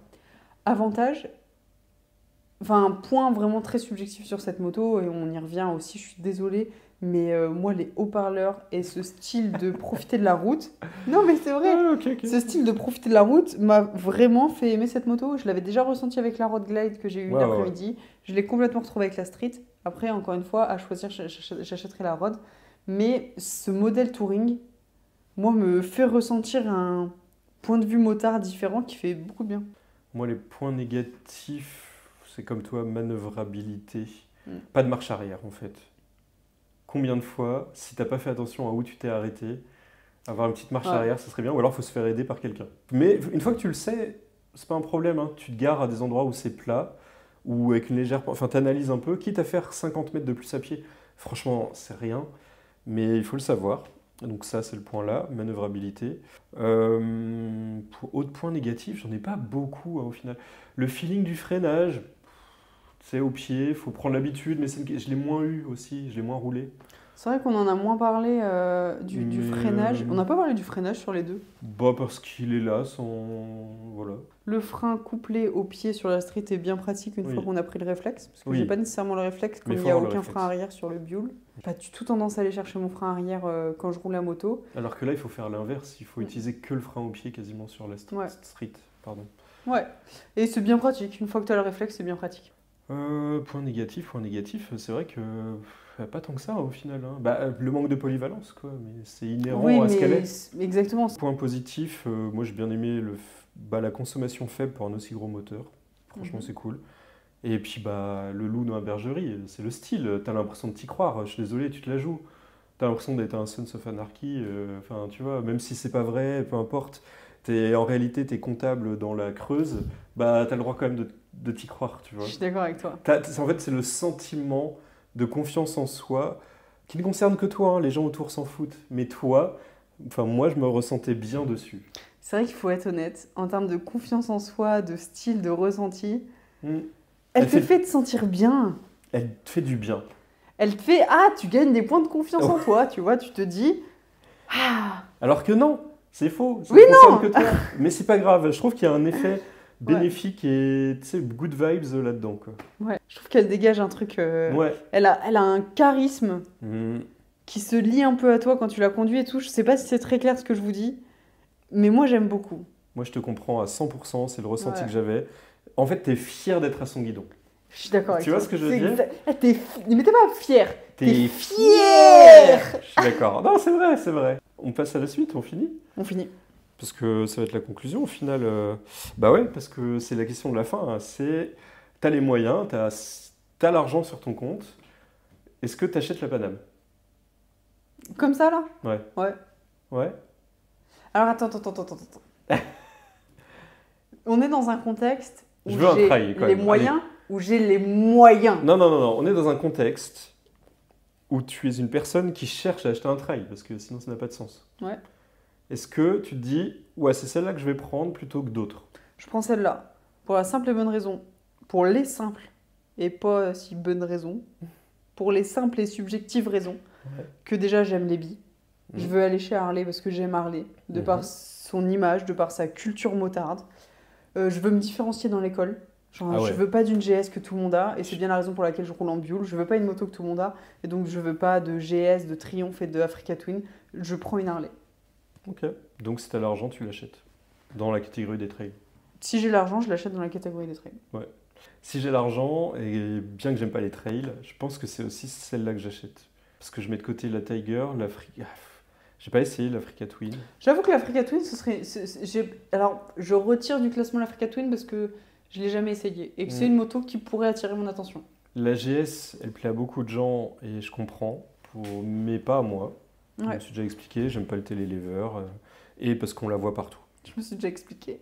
Avantage, enfin un point vraiment très subjectif sur cette moto, et on y revient aussi, je suis désolée, mais moi les haut-parleurs et ce style de profiter de la route, non mais c'est vrai, Ah, ok. ce style de profiter de la route m'a vraiment fait aimer cette moto. Je l'avais déjà ressenti avec la Road Glide que j'ai eue Ouais, l'après-midi, je l'ai complètement retrouvée avec la Street. Après, encore une fois, à choisir, j'achèterai la Road. Mais ce modèle Touring, moi, me fait ressentir un point de vue motard différent qui fait beaucoup de bien. Moi, les points négatifs, c'est comme toi, manœuvrabilité. Pas de marche arrière, en fait. Combien de fois, si t'as pas fait attention à où tu t'es arrêté, avoir une petite marche arrière, ça serait bien, ou alors faut se faire aider par quelqu'un. Mais une fois que tu le sais, c'est pas un problème, hein. Tu te gares à des endroits où c'est plat, ou avec une légère... Enfin, t'analyses un peu, quitte à faire 50 mètres de plus à pied. Franchement, c'est rien, mais il faut le savoir. Donc ça, c'est le point là, manœuvrabilité. Pour autre point négatif, j'en ai pas beaucoup, hein, au final. Le feeling du freinage, c'est au pied, faut prendre l'habitude, mais je l'ai moins eu aussi, je l'ai moins roulé. C'est vrai qu'on en a moins parlé du Mais, freinage. On n'a pas parlé du freinage sur les deux. bah parce qu'il est là, sans... Voilà. Le frein couplé au pied sur la street est bien pratique une Oui. fois qu'on a pris le réflexe. Parce que Oui. j'ai pas nécessairement le réflexe, comme Mais il faut n'y a avoir le aucun réflexe. frein arrière sur le Buell. J'ai pas du tout tendance à aller chercher mon frein arrière quand je roule à moto. Alors que là, il faut faire l'inverse, il faut Mm. utiliser que le frein au pied quasiment sur la Ouais. street. Pardon. Ouais. Et c'est bien pratique. Une fois que tu as le réflexe, c'est bien pratique. Point négatif, c'est vrai que pas tant que ça au final, hein. Bah, le manque de polyvalence, quoi, mais c'est inhérent à ce qu'elle est. Exactement. Point positif, moi j'ai bien aimé la consommation faible pour un aussi gros moteur. Franchement, Mhm. c'est cool. Et puis le loup dans la bergerie, c'est le style. T'as l'impression de t'y croire. Je suis désolé, tu te la joues. T'as l'impression d'être un Sons of Anarchy. Enfin, tu vois, même si c'est pas vrai, peu importe. En réalité, t'es comptable dans la Creuse. Bah, t'as le droit quand même de t'y croire, tu vois. Je suis d'accord avec toi. En fait, c'est le sentiment de confiance en soi qui ne concerne que toi, hein. Les gens autour s'en foutent. Mais toi, enfin, moi, je me ressentais bien dessus. C'est vrai qu'il faut être honnête. En termes de confiance en soi, de style, de ressenti, Mm. elle Elle te fait- fait te sentir bien. Elle te fait du bien. Elle te fait, tu gagnes des points de confiance en toi, tu vois, tu te dis, Alors que non, c'est faux. Ça Oui, ne concerne que toi. Mais c'est pas grave. Je trouve qu'il y a un effet bénéfique et tu sais, good vibes là-dedans, quoi. ouais, je trouve qu'elle dégage un truc, Ouais. elle a un charisme Mm. qui se lie un peu à toi quand tu la conduis et tout. Je sais pas si c'est très clair ce que je vous dis, mais moi j'aime beaucoup. Moi, je te comprends à 100%. C'est le ressenti Ouais. que j'avais. En fait, t'es fier d'être à son guidon. Je suis d'accord avec Tu toi. vois ce que je veux dire Mais t'es pas fier. T'es fier. Je suis d'accord. Non, c'est vrai, c'est vrai. On passe à la suite, on finit. On finit. Parce que ça va être la conclusion au final. Bah ouais, parce que c'est la question de la fin, hein. C'est, t'as les moyens, t'as l'argent sur ton compte. Est-ce que t'achètes la Paname? Comme ça là? Ouais. Ouais. Ouais. Alors attends. On est dans un contexte où Je veux un j'ai trail, quand les même. moyens, où j'ai les moyens. Non. On est dans un contexte où tu es une personne qui cherche à acheter un trail, parce que sinon ça n'a pas de sens. Ouais. Est-ce que tu te dis, ouais, c'est celle-là que je vais prendre plutôt que d'autres? Je prends celle-là pour la simple et bonne raison, pour les simples et pas si bonnes raisons, pour les simples et subjectives raisons, Ouais. que déjà j'aime les billes. Mhm. Je veux aller chez Harley parce que j'aime Harley, de par son image, de par sa culture motarde. Je veux me différencier dans l'école. Genre, Ah ouais. je veux pas d'une GS que tout le monde a, et c'est bien la raison pour laquelle je roule en Buell. Je veux pas une moto que tout le monde a, et donc je veux pas de GS, de Triumph et de Africa Twin. Je prends une Harley. Ok. Donc si t'as l'argent, tu l'achètes. Dans la catégorie des trails. Si j'ai l'argent, je l'achète dans la catégorie des trails. Si j'ai l'argent, et bien que j'aime pas les trails, je pense que c'est aussi celle-là que j'achète. Parce que je mets de côté la Tiger, l'Africa... J'ai pas essayé l'Africa Twin. J'avoue que l'Africa Twin, ce serait. Alors, je retire du classement l'Africa Twin parce que je l'ai jamais essayé et que c'est une moto qui pourrait attirer mon attention. La GS, elle plaît à beaucoup de gens et je comprends, mais pas à moi. Je me Ouais, suis déjà expliqué, j'aime pas le télélever et parce qu'on la voit partout. je me suis déjà expliqué.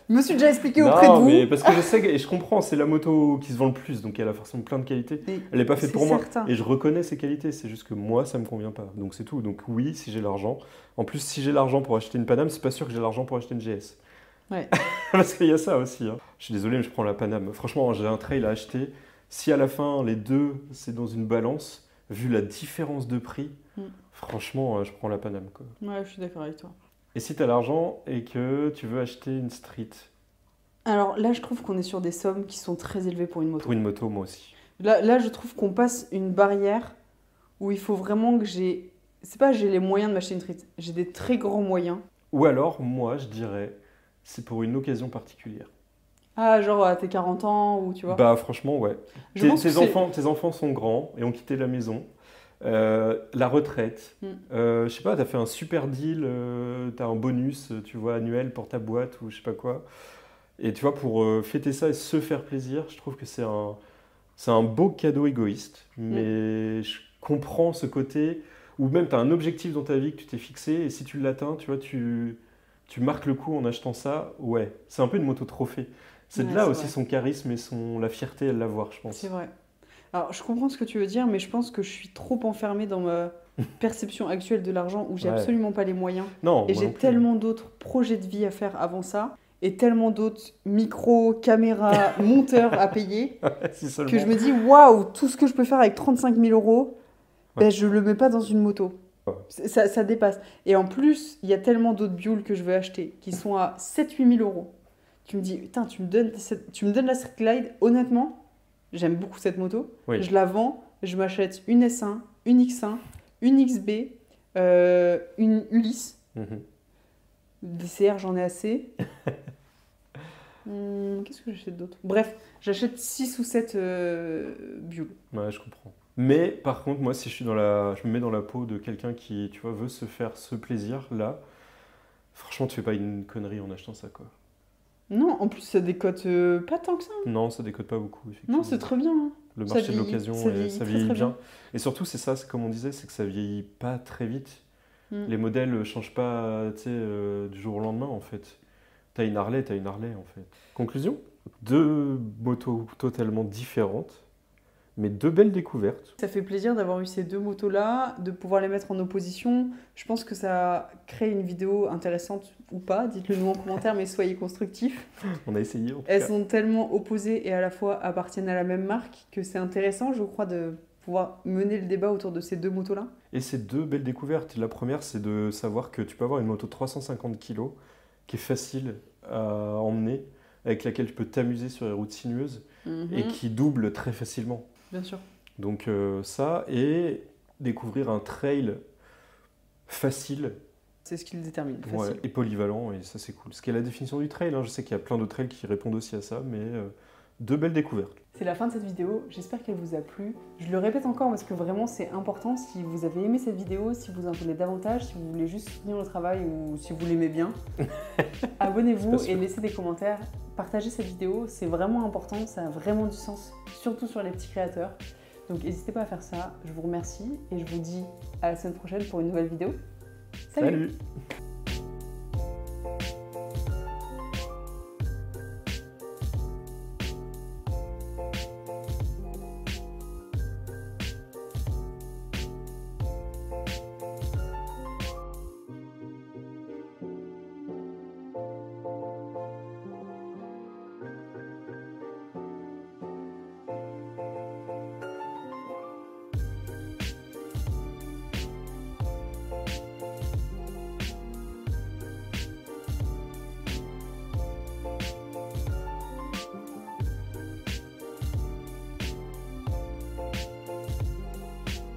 Je me suis déjà expliqué auprès de Non, vous. mais parce que je sais et je comprends, c'est la moto qui se vend le plus, donc elle a forcément plein de qualités. Et Elle n'est pas faite c'est pour moi certain. et je reconnais ses qualités, c'est juste que moi ça me convient pas. Donc c'est tout. Donc oui, si j'ai l'argent. En plus, si j'ai l'argent pour acheter une Paname, c'est pas sûr que j'ai l'argent pour acheter une GS. Ouais. Parce qu'il y a ça aussi, hein. Je suis désolé, mais je prends la Paname. Franchement, j'ai un trail à acheter. Si à la fin, les deux, c'est dans une balance, vu la différence de prix, franchement, je prends la Paname, quoi. Ouais, je suis d'accord avec toi. Et si tu as l'argent et que tu veux acheter une street Alors là, je trouve qu'on est sur des sommes qui sont très élevées pour une moto. pour une moto, moi aussi. Là, je trouve qu'on passe une barrière où il faut vraiment que j'ai. C'est pas j'ai les moyens de m'acheter une street, j'ai des très grands moyens. Ou alors, moi, je dirais, c'est pour une occasion particulière. Ah, genre à tes 40 ans ou tu vois. Bah, franchement, ouais. Je pense que c'est- Tes enfants sont grands et ont quitté la maison. La retraite. Je sais pas, t'as fait un super deal, t'as un bonus, tu vois, annuel pour ta boîte ou je sais pas quoi. Et tu vois, pour fêter ça et se faire plaisir, je trouve que c'est un beau cadeau égoïste. Mais je comprends ce côté où même t'as un objectif dans ta vie que tu t'es fixé et si tu l'atteins, tu vois, tu tu marques le coup en achetant ça, ouais. C'est un peu une moto trophée. C'est de Ouais, là c'est aussi vrai. son charisme et la fierté à l'avoir, je C'est pense. vrai. Alors, je comprends ce que tu veux dire, mais je pense que je suis trop enfermée dans ma perception actuelle de l'argent où j'ai Ouais. absolument pas les moyens. Non, Et moi non j'ai plus. tellement d'autres projets de vie à faire avant ça, et tellement d'autres micros, caméras, monteurs à payer, Si que je seulement. me dis, waouh, tout ce que je peux faire avec 35 000 euros, Ouais. ben, je le mets pas dans une moto. Ouais. Ça dépasse. Et en plus, il y a tellement d'autres bioules que je veux acheter qui sont à 7 000 8 000 euros. Tu me dis, putain, tu me donnes la Street Glide, honnêtement, j'aime beaucoup cette moto. Oui. Je la vends, je m'achète une S1, une X1, une XB, une Ulysse. Mhm. DCR, j'en ai assez. Qu'est-ce que j'achète d'autre? Bref, j'achète 6 ou 7 bioules. Ouais, je comprends. Mais par contre, moi, si je me mets dans la peau de quelqu'un qui, tu vois, veut se faire ce plaisir-là, franchement, tu fais pas une connerie en achetant ça, quoi. Non, en plus, ça décote pas tant que ça. Non, ça décode pas beaucoup, effectivement. Non, c'est très bien, hein. Le Ça marché de vieillit, l'occasion, ça vieillit ça très, vieillit très bien. bien. Et surtout, c'est ça, c'est comme on disait, c'est que ça vieillit pas très vite. Mm. Les modèles changent pas, tu sais, du jour au lendemain, en fait. T'as une Harley, en fait. Conclusion? Deux motos totalement différentes, mais deux belles découvertes. Ça fait plaisir d'avoir eu ces deux motos-là, de pouvoir les mettre en opposition. Je pense que ça crée une vidéo intéressante ou pas. Dites-le nous en commentaire, mais soyez constructifs. On a essayé, en tout Elles cas. sont tellement opposées et à la fois appartiennent à la même marque que c'est intéressant, je crois, de pouvoir mener le débat autour de ces deux motos-là. Et c'est deux belles découvertes. La première, c'est de savoir que tu peux avoir une moto de 350 kg qui est facile à emmener, avec laquelle tu peux t'amuser sur les routes sinueuses et qui double très facilement. Bien sûr. Donc ça, et découvrir un trail facile, C'est ce qui le détermine. ouais, Facile. et polyvalent, et ça c'est cool. Ce qui est la définition du trail, hein. Je sais qu'il y a plein de trails qui répondent aussi à ça, mais deux belles découvertes. C'est la fin de cette vidéo, j'espère qu'elle vous a plu. Je le répète encore parce que vraiment c'est important, si vous avez aimé cette vidéo, si vous en voulez davantage, si vous voulez juste soutenir le travail ou si vous l'aimez bien, abonnez-vous et laissez des commentaires. Partagez cette vidéo, c'est vraiment important, ça a vraiment du sens, surtout sur les petits créateurs. Donc n'hésitez pas à faire ça, je vous remercie et je vous dis à la semaine prochaine pour une nouvelle vidéo. Salut. Salut.